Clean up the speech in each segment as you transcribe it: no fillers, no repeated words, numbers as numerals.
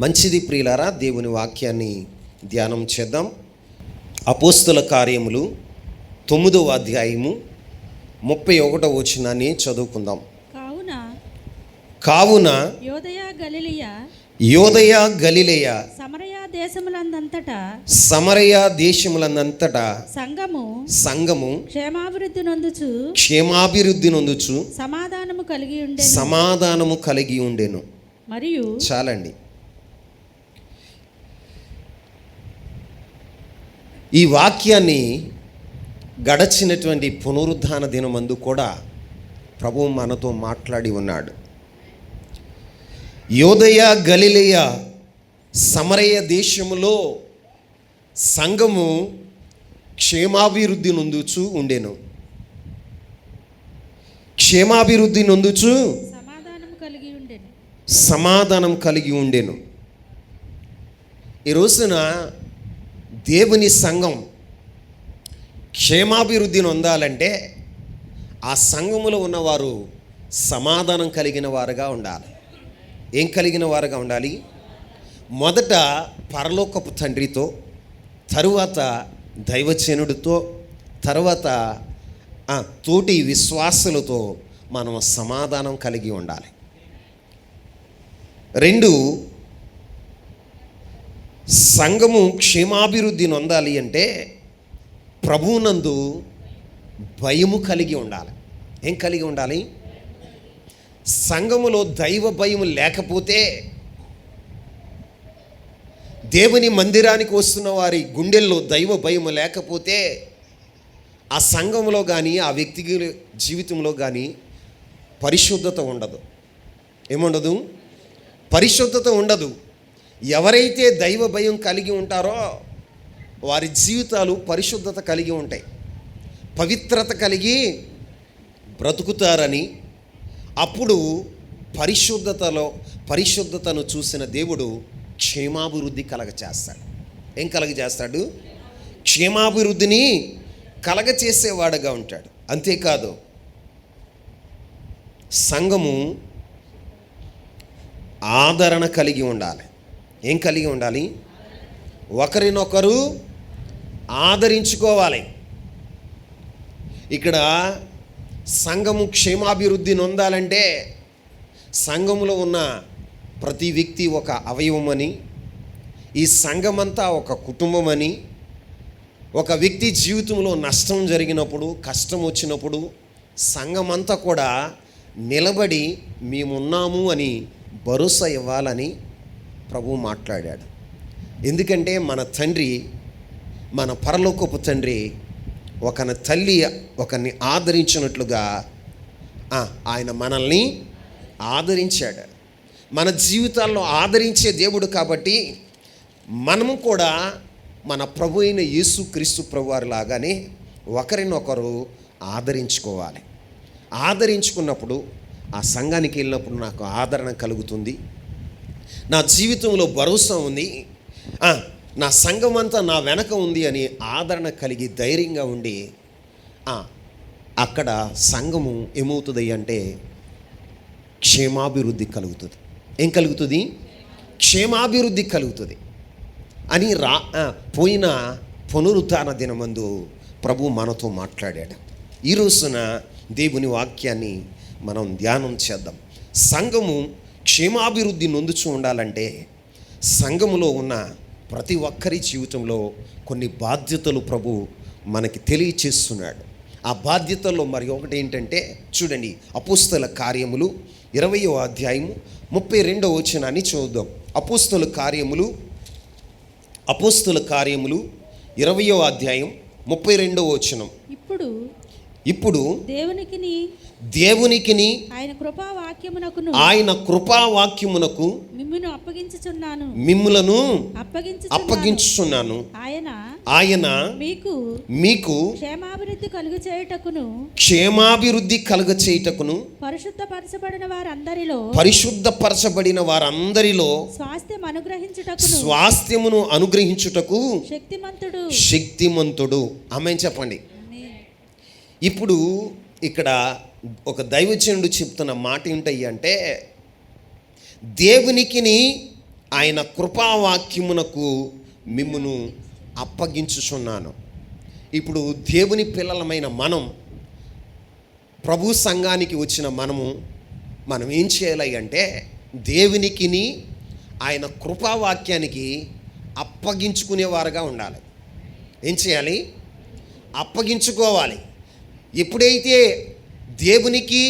మంచిది ప్రియులారా, దేవుని వాక్యాన్ని ధ్యానం చేద్దాం. అపోస్తుల కార్యములు 9వ అధ్యాయము 31వ వచనాన్ని చదువుకుందాం. కావున యోదయ గలిలయ సమరయ దేశములందంతటా సంఘము క్షేమాభివృద్ధి నొందుచు సమాధానము కలిగి ఉండెను. మరియు చాలండి. ఈ వాక్యాన్ని గడచినటువంటి పునరుద్ధాన దినమందు కూడా ప్రభువు మనతో మాట్లాడి ఉన్నాడు. యోదయ గలిలయ సమరయ దేశములో సంఘము క్షేమాభివృద్ధి నొందుచు ఉండెను. క్షేమాభివృద్ధి నొందుచు సమాధానం కలిగి ఉండెను. ఈ రోజున దేవుని సంఘం క్షేమాభివృద్ధి నొందాలంటే ఆ సంఘములో ఉన్నవారు సమాధానం కలిగిన వారుగా ఉండాలి. ఏం కలిగిన వారుగా ఉండాలి? మొదట పరలోకపు తండ్రితో, తరువాత దైవజనుడితో, తరువాత తోటి విశ్వాసులతో మనం సమాధానం కలిగి ఉండాలి. 2, సంఘము క్షేమాభివృద్ధి నొందాలి అంటే ప్రభువునందు భయము కలిగి ఉండాలి. ఏం కలిగి ఉండాలి? సంఘములో దైవ భయం లేకపోతే, దేవుని మందిరానికి వస్తున్న వారి గుండెల్లో దైవ భయం లేకపోతే ఆ సంఘంలో కానీ ఆ వ్యక్తి జీవితంలో కానీ పరిశుద్ధత ఉండదు. ఏముండదు? పరిశుద్ధత ఉండదు. ఎవరైతే దైవ భయం కలిగి ఉంటారో వారి జీవితాలు పరిశుద్ధత కలిగి ఉంటాయి, పవిత్రత కలిగి బ్రతుకుతారని. అప్పుడు పరిశుద్ధతను చూసిన దేవుడు క్షేమాభివృద్ధి కలగచేస్తాడు. ఏం కలగచేస్తాడు? క్షేమాభివృద్ధిని కలగచేసేవాడుగా ఉంటాడు. అంతేకాదు, సంఘము ఆదరణ కలిగి ఉండాలి. ఏం కలిగి ఉండాలి? ఒకరినొకరు ఆదరించుకోవాలి. ఇక్కడ సంఘము క్షేమాభివృద్ధి నొందాలంటే సంఘములో ఉన్న ప్రతి వ్యక్తి ఒక అవయవమని, ఈ సంఘమంతా ఒక కుటుంబమని, ఒక వ్యక్తి జీవితంలో నష్టం జరిగినప్పుడు, కష్టం వచ్చినప్పుడు సంఘమంతా కూడా నిలబడి మేమున్నాము అని భరోసా ఇవ్వాలని ప్రభువు మాట్లాడాడు. ఎందుకంటే మన తండ్రి, మన పరలోకపు తండ్రి ఒకని తల్లి ఒకరిని ఆదరించినట్లుగా ఆయన మనల్ని ఆదరించాడు. మన జీవితాల్లో ఆదరించే దేవుడు కాబట్టి మనము కూడా మన ప్రభు అయిన యేసుక్రీస్తు ప్రభువారి లాగానే ఒకరినొకరు ఆదరించుకోవాలి. ఆదరించుకున్నప్పుడు ఆ సంఘానికి వెళ్ళినప్పుడు నాకు ఆదరణ కలుగుతుంది, నా జీవితంలో భరోసా ఉంది, నా సంఘం అంతా నా వెనక ఉంది అని ఆదరణ కలిగి ధైర్యంగా ఉండి అక్కడ సంఘము ఏమవుతుంది అంటే క్షేమాభివృద్ధి కలుగుతుంది. ఏం కలుగుతుంది? క్షేమాభివృద్ధి కలుగుతుంది అని పోయిన పునరుద్ధాన దినమందు ప్రభు మనతో మాట్లాడాడు. ఈ రోజున దేవుని వాక్యాన్ని మనం ధ్యానం చేద్దాం. సంఘము క్షేమాభివృద్ధి నొందుచూ ఉండాలంటే సంఘములో ఉన్న ప్రతి ఒక్కరి జీవితంలో కొన్ని బాధ్యతలు ప్రభు మనకి తెలియచేస్తున్నాడు. ఆ బాధ్యతల్లో మరి ఒకటి ఏంటంటే చూడండి, అపోస్తల కార్యములు 20వ అధ్యాయము 32వ వచనాన్ని చూద్దాం. అపోస్తల కార్యములు 20వ అధ్యాయం 32వ వచనం. ఇప్పుడు దేవునికిని ఆయన కృపావాక్యమునకు మిమ్ములను అప్పగించుచున్నాను. ఆయన మీకు క్షేమాభివృద్ధి కలుగచేయుటకును పరిశుద్ధపరచబడిన వారందరిలో స్వాస్థ్యమును అనుగ్రహించుటకు శక్తిమంతుడు. ఆమేన్ చెప్పండి. ఇప్పుడు ఇక్కడ ఒక దైవజనుడు చెప్తున్న మాట ఏంటయ్యి అంటే, దేవునికిని ఆయన కృపావాక్యమునకు మిమ్మును అప్పగించుచున్నాను. ఇప్పుడు దేవుని పిల్లలమైన మనం, ప్రభు సంఘానికి వచ్చిన మనం ఏం చేయాలి అంటే దేవునికిని ఆయన కృపావాక్యానికి అప్పగించుకునేవారుగా ఉండాలి. ఏం చేయాలి? అప్పగించుకోవాలి. ఎప్పుడైతే దేవునికి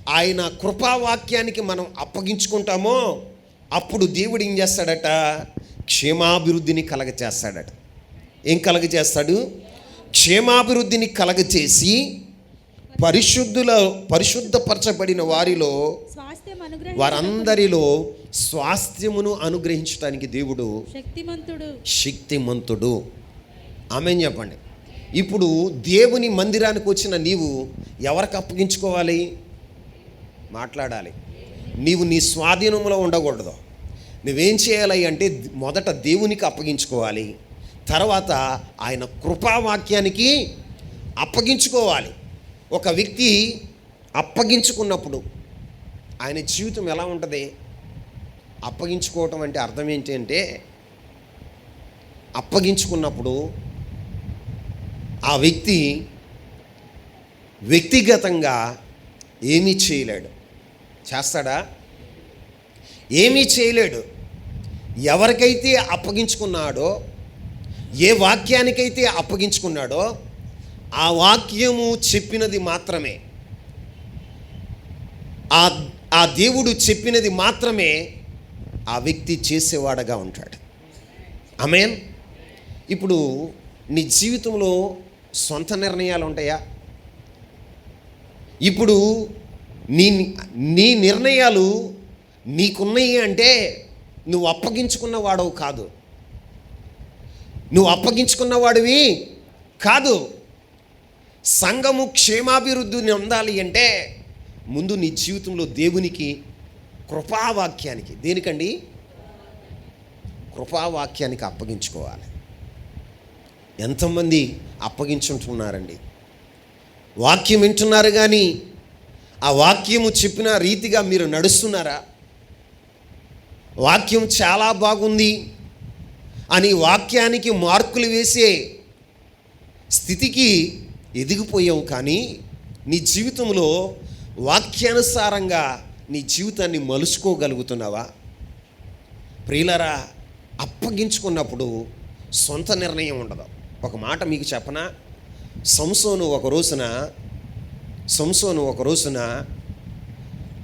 ఆయన కృపావాక్యానికి మనం అప్పగించుకుంటామో అప్పుడు దేవుడు ఏం చేస్తాడట? క్షేమాభివృద్ధిని కలగచేస్తాడట. ఏం కలగచేస్తాడు? క్షేమాభివృద్ధిని కలగచేసి పరిశుద్ధపరచబడిన వారిలో వారందరిలో స్వాస్థ్యమును అనుగ్రహించడానికి దేవుడు శక్తిమంతుడు. ఆమేన్ చెప్పండి. ఇప్పుడు దేవుని మందిరానికి వచ్చిన నీవు ఎవరికి అప్పగించుకోవాలి? మాట్లాడాలి. నీవు నీ స్వాధీనంలో ఉండకూడదు. నువ్వేం చేయాలి అంటే మొదట దేవునికి అప్పగించుకోవాలి, తర్వాత ఆయన కృపావాక్యానికి అప్పగించుకోవాలి. ఒక వ్యక్తి అప్పగించుకున్నప్పుడు ఆయన జీవితం ఎలా ఉంటుంది? అప్పగించుకోవటం అంటే అర్థం ఏంటి అంటే, అప్పగించుకున్నప్పుడు ఆ వ్యక్తి వ్యక్తిగతంగా ఏమీ చేయలేడు. చేస్తాడా? ఏమీ చేయలేడు. ఎవరికైతే అప్పగించుకున్నాడో, ఏ వాక్యానికైతే అప్పగించుకున్నాడో ఆ వాక్యము చెప్పినది మాత్రమే, ఆ దేవుడు చెప్పినది మాత్రమే ఆ వ్యక్తి చేసేవాడుగా ఉంటాడు. ఆమేన్. ఇప్పుడు నీ జీవితంలో సొంత నిర్ణయాలు ఉంటాయా? ఇప్పుడు నీ నిర్ణయాలు నీకున్నాయి అంటే నువ్వు అప్పగించుకున్నవాడవు కాదు. నువ్వు అప్పగించుకున్నవాడివి కాదు. సంఘము క్షేమాభివృద్ధిని పొందాలి అంటే ముందు నీ జీవితంలో దేవునికి కృపావాక్యానికి, దేనికండి? కృపావాక్యానికి అప్పగించుకోవాలి. ఎంతమంది అప్పగించుంటున్నారండి? వాక్యం వింటున్నారు కానీ ఆ వాక్యము చెప్పిన రీతిగా మీరు నడుస్తున్నారా? వాక్యం చాలా బాగుంది అని వాక్యానికి మార్కులు వేసే స్థితికి ఎదిగిపోయావు, కానీ నీ జీవితంలో వాక్యానుసారంగా నీ జీవితాన్ని మలుచుకోగలుగుతున్నావా? ప్రియులరా, అప్పగించుకున్నప్పుడు సొంత నిర్ణయం ఉండదు. ఒక మాట మీకు చెప్పనా? సంసోను ఒక రోజున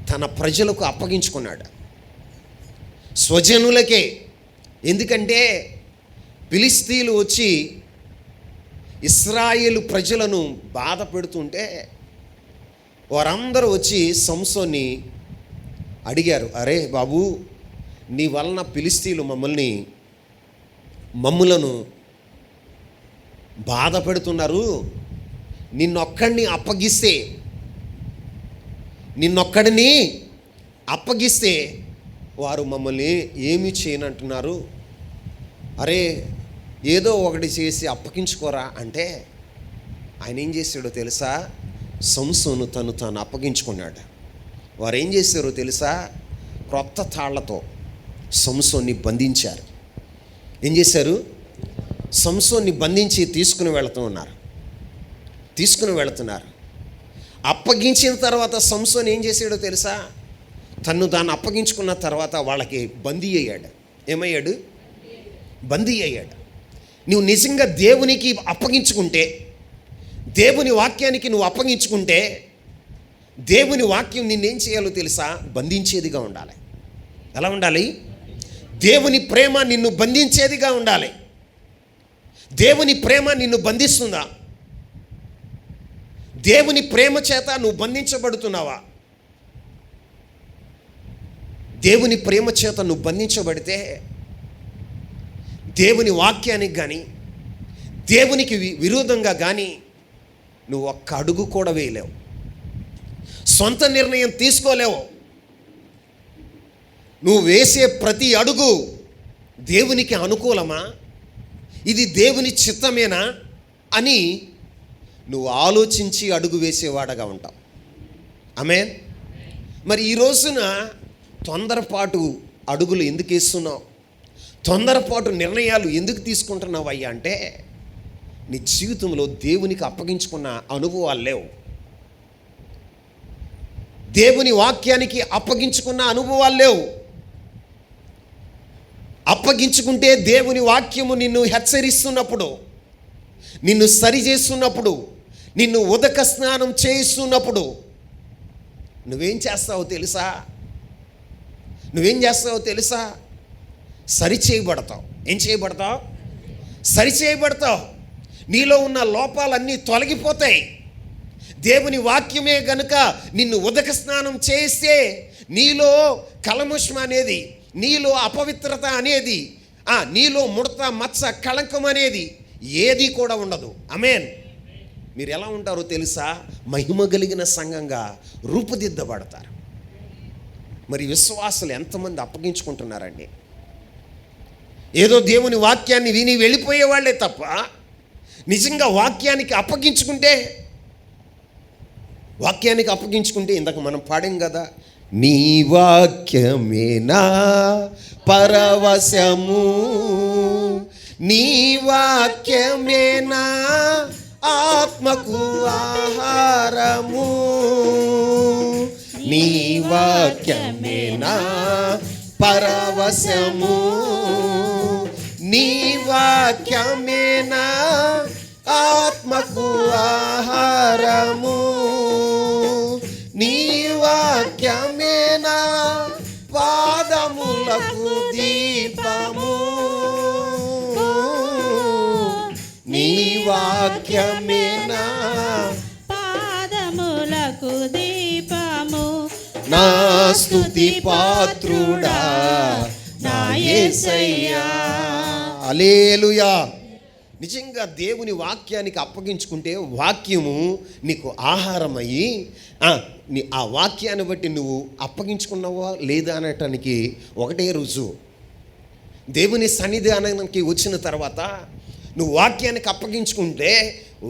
తన ప్రజలకు అప్పగించుకున్నాడు, స్వజనులకే. ఎందుకంటే ఫిలిష్తీయులు వచ్చి ఇశ్రాయేలు ప్రజలను బాధ పెడుతుంటే వారందరూ వచ్చి సంసోన్ని అడిగారు, అరే బాబు, నీ వలన ఫిలిష్తీయులు మమ్ములను బాధ పెడుతున్నారు. నిన్నొక్కడిని అప్పగిస్తే వారు మమ్మల్ని ఏమీ చేయనంటున్నారు. అరే, ఏదో ఒకటి చేసి అప్పగించుకోరా అంటే ఆయన ఏం చేశాడో తెలుసా? సంసోను తాను అప్పగించుకున్నాడు. వారు ఏం చేశారో తెలుసా? క్రొత్త తాళ్లతో సంసోన్ని బంధించారు. ఏం చేశారు? సంసోన్ని బంధించి తీసుకుని వెళుతున్నారు. అప్పగించిన తర్వాత సంసోన్ ఏం చేశాడో తెలుసా? దాన్ని అప్పగించుకున్న తర్వాత వాళ్ళకి బందీ అయ్యాడు. ఏమయ్యాడు? బందీ అయ్యాడు. నువ్వు నిజంగా దేవునికి అప్పగించుకుంటే, దేవుని వాక్యానికి నువ్వు అప్పగించుకుంటే, దేవుని వాక్యం నిన్నేం చేయాలో తెలుసా? బంధించేదిగా ఉండాలి. ఎలా ఉండాలి? దేవుని ప్రేమ నిన్ను బంధించేదిగా ఉండాలి. దేవుని ప్రేమ నిన్ను బంధిస్తుందా? దేవుని ప్రేమ చేత నువ్వు బంధించబడుతున్నావా? దేవుని ప్రేమ చేత నువ్వు బంధించబడితే దేవుని వాక్యానికి కానీ దేవునికి విరోధంగా కానీ నువ్వు ఒక్క అడుగు కూడా వేయలేవు, సొంత నిర్ణయం తీసుకోలేవు. నువ్వు వేసే ప్రతి అడుగు దేవునికి అనుకూలమా, ఇది దేవుని చిత్తమేనా అని నువ్వు ఆలోచించి అడుగు వేసేవాడగా ఉంటావు. ఆమేన్. మరి ఈ రోజున తొందరపాటు అడుగులు ఎందుకు వేస్తున్నావు? తొందరపాటు నిర్ణయాలు ఎందుకు తీసుకుంటున్నావు అయ్యా అంటే, నీ జీవితంలో దేవునికి అప్పగించుకున్న అనుభవాలు లేవు. దేవుని వాక్యానికి అప్పగించుకున్న అనుభవాలు లేవు. అప్పగించుకుంటే దేవుని వాక్యము నిన్ను హెచ్చరిస్తున్నప్పుడు, నిన్ను సరిచేస్తున్నప్పుడు, నిన్ను ఉదక స్నానం చేయిస్తున్నప్పుడు నువ్వేం చేస్తావో తెలుసా? సరిచేయబడతావు. ఏం చేయబడతావు? సరిచేయబడతావు. నీలో ఉన్న లోపాలన్నీ తొలగిపోతాయి. దేవుని వాక్యమే గనుక నిన్ను ఉదక స్నానం చేస్తే నీలో కల్మషం అనేది, నీలో అపవిత్రత అనేది, నీలో ముడత మచ్చ కళంకం అనేది ఏది కూడా ఉండదు. ఆమేన్. మీరు ఎలా ఉంటారో తెలుసా? మహిమ కలిగిన సంఘంగా రూపుదిద్దబడతారు. మరి విశ్వాసులు ఎంతమంది అప్పగించుకుంటున్నారండి? ఏదో దేవుని వాక్యాన్ని విని వెళ్ళిపోయే వాళ్ళే తప్ప, నిజంగా వాక్యానికి అప్పగించుకుంటే ఇందాక మనం పాడాం కదా, నీ వాక్యమేనా పరవశము, నీ వాక్యమేనా ఆత్మకు ఆహారము, నీ వాక్యమేనా పరవశము, నీ వాక్యమేనా ఆత్మకు ఆహారము, నీ వాక్యమేనా పాదములకు దీపము, నీ వాక్యమేనా పాదములకు దీపము, నా స్తుతి పాత్రుడా నా యేసయ్యా. హల్లెలూయా. నిజంగా దేవుని వాక్యానికి అప్పగించుకుంటే వాక్యము నీకు ఆహారమయ్యి, ఆ వాక్యాన్ని బట్టి నువ్వు అప్పగించుకున్నావా లేదా అనటానికి ఒకటే రుజువు. దేవుని సన్నిధానానికి వచ్చిన తర్వాత నువ్వు వాక్యానికి అప్పగించుకుంటే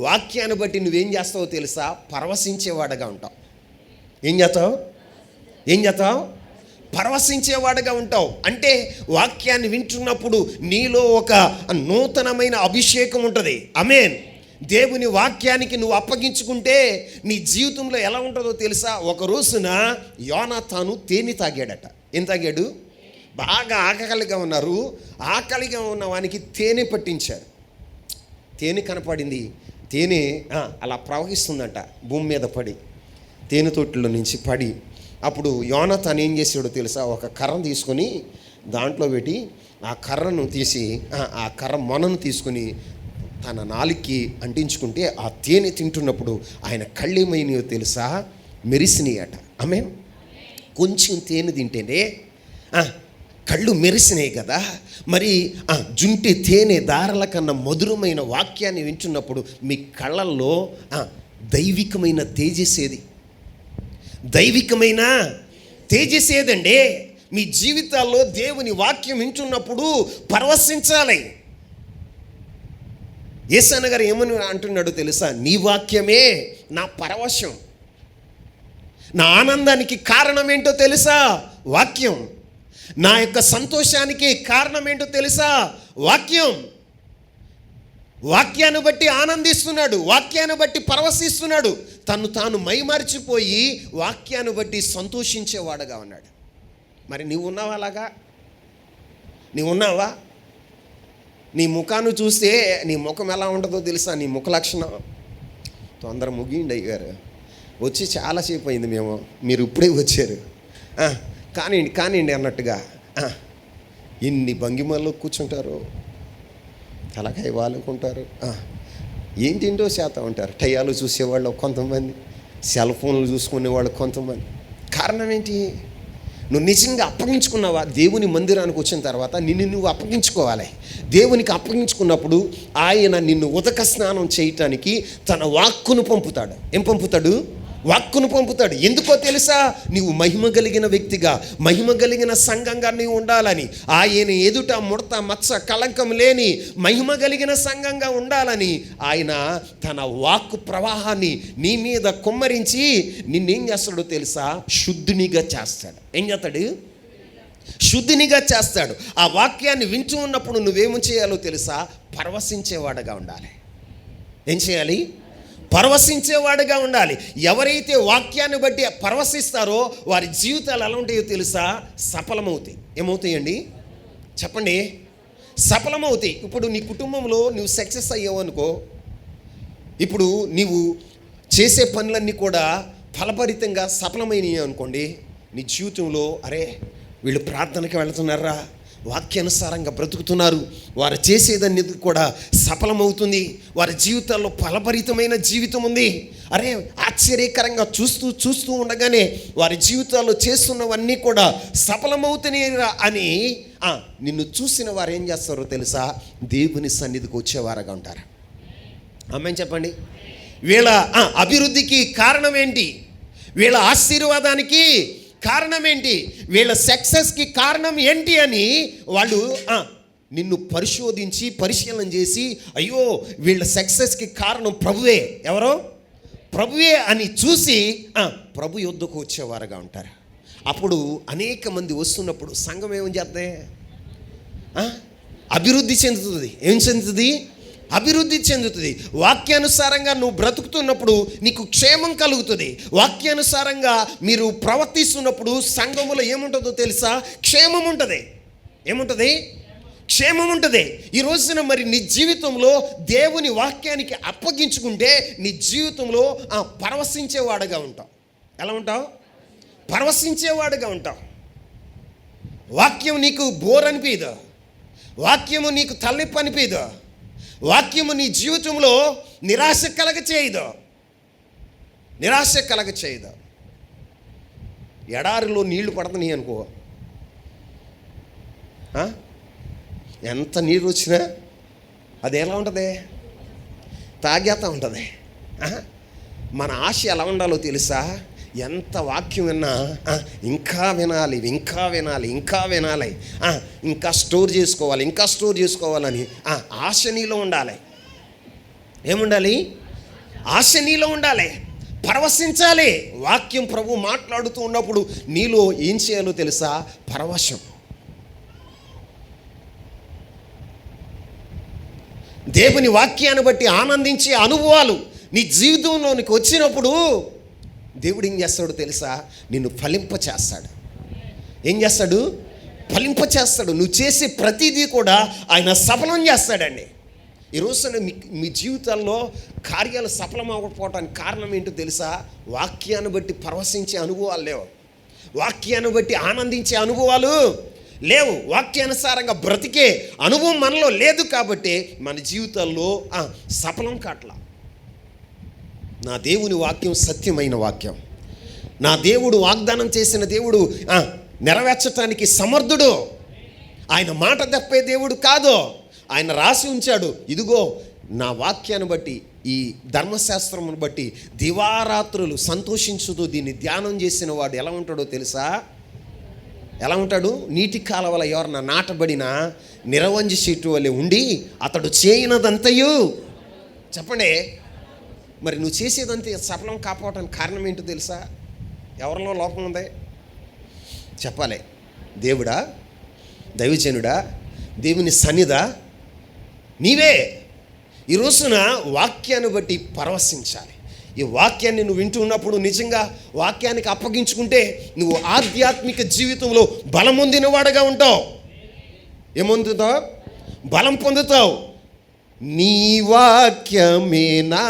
వాక్యాన్ని బట్టి నువ్వేం చేస్తావో తెలుసా? పరవశించేవాడుగా ఉంటావు. ఏం చేస్తావు? పరవశించేవాడుగా ఉంటావు. అంటే వాక్యాన్ని వింటున్నప్పుడు నీలో ఒక నూతనమైన అభిషేకం ఉంటుంది. ఆమేన్. దేవుని వాక్యానికి నువ్వు అప్పగించుకుంటే నీ జీవితంలో ఎలా ఉంటుందో తెలుసా? ఒక రోజున యోనాతాను తేనె తాగాడట. ఏం తాగాడు? బాగా ఆకలిగా ఉన్నారు. ఆకలిగా ఉన్న వానికి తేనె పట్టించారు. తేనె కనపడింది. తేనె అలా ప్రవహిస్తుందంట భూమి మీద పడి, తేనె తొట్టులో నుంచి పడి. అప్పుడు యోనాతాను ఏం చేసాడో తెలుసా? ఒక కర్రను తీసుకొని దాంట్లో పెట్టి ఆ కర్రను తీసి, ఆ కర్ర మొనను తీసుకొని తన నాలుగుకి అంటించుకుంటే ఆ తేనె తింటున్నప్పుడు ఆయన కళ్ళేమైనాయో తెలుసా? మెరిసినాయట. ఆమేన్. కొంచెం తేనె తింటేనే కళ్ళు మెరిసినాయి కదా. మరి జుంటి తేనె దారల కన్నా మధురమైన వాక్యాన్ని వింటున్నప్పుడు మీ కళ్ళల్లో దైవికమైన తేజస్సేదండి. మీ జీవితాల్లో దేవుని వాక్యం వింటున్నప్పుడు పరవశించాలి. యేసయ్య గారు ఏమని అంటున్నాడో తెలుసా? నీ వాక్యమే నా పరవశం. నా ఆనందానికి కారణం ఏంటో తెలుసా? వాక్యం. నా యొక్క సంతోషానికి కారణం ఏంటో తెలుసా? వాక్యం. వాక్యాన్ని బట్టి ఆనందిస్తున్నాడు, వాక్యాన్ని బట్టి పరవశిస్తున్నాడు, తను తాను మైమరిచిపోయి వాక్యాన్ని బట్టి సంతోషించేవాడుగా ఉన్నాడు. మరి నీవు ఉన్నావా అలాగా? నీవున్నావా? నీ ముఖాన్ని చూస్తే నీ ముఖం ఎలా ఉంటుందో తెలుసా? నీ ముఖ లక్షణం. తొందర ముగియండి అయ్యారు, వచ్చి చాలాసేపు అయింది, మీరు ఇప్పుడే వచ్చారు, కానివ్వండి అన్నట్టుగా ఇన్ని భంగిమల్లో కూర్చుంటారు, తలకాయ వాలుకుంటారు, ఏంటింటో చేస్తూ ఉంటారు. టయాలు చూసేవాళ్ళు కొంతమంది, సెల్ ఫోన్లు చూసుకునేవాళ్ళు కొంతమంది. కారణం ఏంటి? నువ్వు నిజంగా అప్పగించుకున్నావా? దేవుని మందిరానికి వచ్చిన తర్వాత నిన్ను నువ్వు అప్పగించుకోవాలి. దేవునికి అప్పగించుకున్నప్పుడు ఆయన నిన్ను ఉదక స్నానం చేయటానికి తన వాక్కును పంపుతాడు. ఏం పంపుతాడు? వాక్కును పంపుతాడు. ఎందుకో తెలుసా? నీవు మహిమ కలిగిన వ్యక్తిగా, మహిమ కలిగిన సంఘంగా నీవు ఉండాలని, ఆయన ఎదుట ముడత మచ్చ కళంకం లేని మహిమ కలిగిన సంఘంగా ఉండాలని ఆయన తన వాక్కు ప్రవాహాన్ని నీ మీద కుమ్మరించి నిన్నేం చేస్తాడో తెలుసా? శుద్ధునిగా చేస్తాడు. ఏం చేస్తాడు? శుద్ధినిగా చేస్తాడు. ఆ వాక్యాన్ని వింటూ ఉన్నప్పుడు నువ్వేమో చేయాలో తెలుసా? పరవశించేవాడుగా ఉండాలి. ఏం చేయాలి? పరవశించేవాడుగా ఉండాలి. ఎవరైతే వాక్యాన్ని బట్టి పరవశిస్తారో వారి జీవితాలు ఎలా ఉంటాయో తెలుసా? సఫలమవుతాయి. ఏమవుతాయండి? చెప్పండి. సఫలమవుతాయి. ఇప్పుడు నీ కుటుంబంలో నువ్వు సక్సెస్ అయ్యావు అనుకో, ఇప్పుడు నీవు చేసే పనులన్నీ కూడా ఫలభరితంగా సఫలమైనవి అనుకోండి, నీ జీవితంలో అరే వీళ్ళు ప్రార్థనకి వెళుతున్నారా, వాక్యానుసారంగా బ్రతుకుతున్నారు, వారు చేసేదాన్ని కూడా సఫలమవుతుంది, వారి జీవితాల్లో ఫలభరితమైన జీవితం ఉంది, అరే ఆశ్చర్యకరంగా చూస్తూ ఉండగానే వారి జీవితాల్లో చేస్తున్నవన్నీ కూడా సఫలమవుతున్నాయిరా అని నిన్ను చూసిన వారు ఏం చేస్తారో తెలుసా? దేవుని సన్నిధికి వచ్చేవారుగా ఉంటారు. ఆమేన్ చెప్పండి. వీళ్ళ అభివృద్ధికి కారణం ఏంటి? వీళ్ళ ఆశీర్వాదానికి కారణం ఏంటి? వీళ్ళ సక్సెస్కి కారణం ఏంటి అని వాళ్ళు నిన్ను పరిశోధించి పరిశీలన చేసి, అయ్యో వీళ్ళ సక్సెస్కి కారణం ప్రభువే. ఎవరో? ప్రభువే అని చూసి ప్రభు యొద్దకు వచ్చేవారుగా ఉంటారు. అప్పుడు అనేక మంది వస్తున్నప్పుడు సంఘం ఏమని చేద్దే? అభివృద్ధి చెందుతుంది. ఏం చెందుతుంది? అభివృద్ధి చెందుతుంది. వాక్యానుసారంగా నువ్వు బ్రతుకుతున్నప్పుడు నీకు క్షేమం కలుగుతుంది. వాక్యానుసారంగా మీరు ప్రవర్తిస్తున్నప్పుడు సంఘములో ఏముంటుందో తెలుసా? క్షేమం ఉంటుంది. ఏముంటుంది? క్షేమం ఉంటుంది. ఈ రోజున మరి నీ జీవితంలో దేవుని వాక్యానికి అప్పగించుకుంటే నీ జీవితంలో పరవశించేవాడుగా ఉంటావు. ఎలా ఉంటావు? పరవశించేవాడుగా ఉంటావు. వాక్యం నీకు బోర్ అనిపించదు, వాక్యము నీకు తలనొప్పి అనిపించదు, వాక్యము నీ జీవితంలో నిరాశ కలగ చేయదు. ఎడారిలో నీళ్లు పడుతున్నాయి అనుకో, ఎంత నీరు వచ్చినా అది ఎలా ఉంటుంది? తాగేత ఉంటుంది. మన ఆశ ఎలా ఉండాలో తెలుసా? ఎంత వాక్యం విన్నా ఇంకా వినాలి, ఇంకా స్టోర్ చేసుకోవాలని ఆశ నీలో ఉండాలి. ఏముండాలి? ఆశ నీలో ఉండాలి. పరవశించాలి. వాక్యం ప్రభు మాట్లాడుతూ ఉన్నప్పుడు నీలో ఏం చేయాలో తెలుసా? పరవశం. దేవుని వాక్యాన్ని బట్టి ఆనందించే అనుభవాలు నీ జీవితంలోనికి వచ్చినప్పుడు దేవుడు ఏం చేస్తాడో తెలుసా? నిన్ను ఫలింపచేస్తాడు. ఏం చేస్తాడు? ఫలింపచేస్తాడు. నువ్వు చేసే ప్రతిదీ కూడా ఆయన సఫలం చేస్తాడండి. ఈ రోజున మీ జీవితాల్లో కార్యాలు సఫలం అవ్వకపోవడానికి కారణం ఏంటో తెలుసా? వాక్యాన్ని బట్టి పరవశించే అనుభవాలు లేవు, వాక్యాన్ని బట్టి ఆనందించే అనుభవాలు లేవు, వాక్యానుసారంగా బ్రతికే అనుభవం మనలో లేదు. కాబట్టి మన జీవితాల్లో సఫలం కాట్లా. నా దేవుని వాక్యం సత్యమైన వాక్యం. నా దేవుడు వాగ్దానం చేసిన దేవుడు నెరవేర్చడానికి సమర్థుడు. ఆయన మాట తప్పే దేవుడు కాదు. ఆయన రాసి ఉంచాడు, ఇదిగో నా వాక్యాన్ని బట్టి, ఈ ధర్మశాస్త్రమును బట్టి దివారాత్రులు సంతోషించుతూ దీన్ని ధ్యానం చేసిన వాడు ఎలా ఉంటాడో తెలుసా? ఎలా ఉంటాడు? నీటి కాలవల ఎవరన్నా నాటబడిన నిరవంజి చెట్టు వలె ఉండి అతడు చేయనదంతయు. చెప్పండి. మరి నువ్వు చేసేదంతే సఫలం కాకపోవటానికి కారణం ఏంటో తెలుసా? ఎవరిలో లోపం ఉంది? చెప్పాలి. దేవుడా, దైవజనుడా, దేవుని సన్నిధా, నీవే. ఈ రోజున వాక్యాన్ని బట్టి పరవశించాలి. ఈ వాక్యాన్ని నువ్వు వింటూ ఉన్నప్పుడు నిజంగా వాక్యానికి అప్పగించుకుంటే నువ్వు ఆధ్యాత్మిక జీవితంలో బలం పొందినవాడుగా ఉంటావు. ఏమొందుతావు? బలం పొందుతావు. నీ వాక్యమేనా,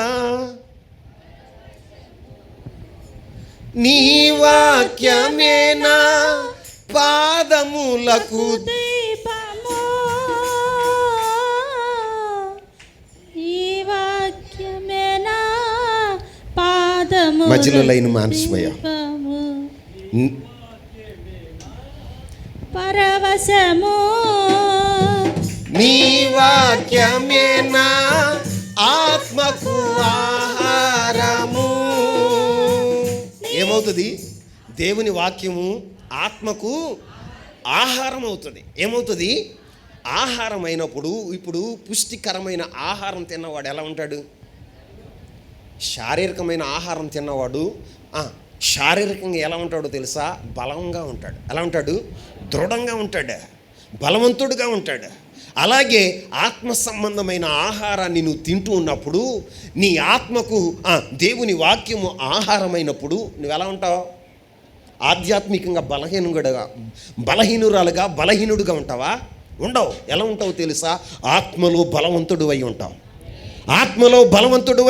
నీ వాక్యమేనా పాదములకు దీపము, నీ వాక్యమేనా పాదములకు మధ్యలో లైన్ మాన్సిపోయా. పరవశము, నీ వాక్యమేనా ఆత్మకు ఆహారము. ఏమవుతుంది? దేవుని వాక్యము ఆత్మకు ఆహారం అవుతుంది. ఏమవుతుంది? ఆహారం అయినప్పుడు, ఇప్పుడు పుష్టికరమైన ఆహారం తిన్నవాడు ఎలా ఉంటాడు? శారీరకమైన ఆహారం తిన్నవాడు శారీరకంగా ఎలా ఉంటాడో తెలుసా? బలంగా ఉంటాడు. ఎలా ఉంటాడు? దృఢంగా ఉంటాడు, బలవంతుడుగా ఉంటాడు. అలాగే ఆత్మ సంబంధమైన ఆహారాన్ని నువ్వు తింటూ ఉన్నప్పుడు, నీ ఆత్మకు దేవుని వాక్యము ఆహారమైనప్పుడు నువ్వు ఎలా ఉంటావు? ఆధ్యాత్మికంగా బలహీనుడుగా ఉంటావా? ఉండవు. ఎలా ఉంటావు తెలుసా? ఆత్మలో బలవంతుడు అయి ఉంటావు. ఆత్మలో బలవంతుడు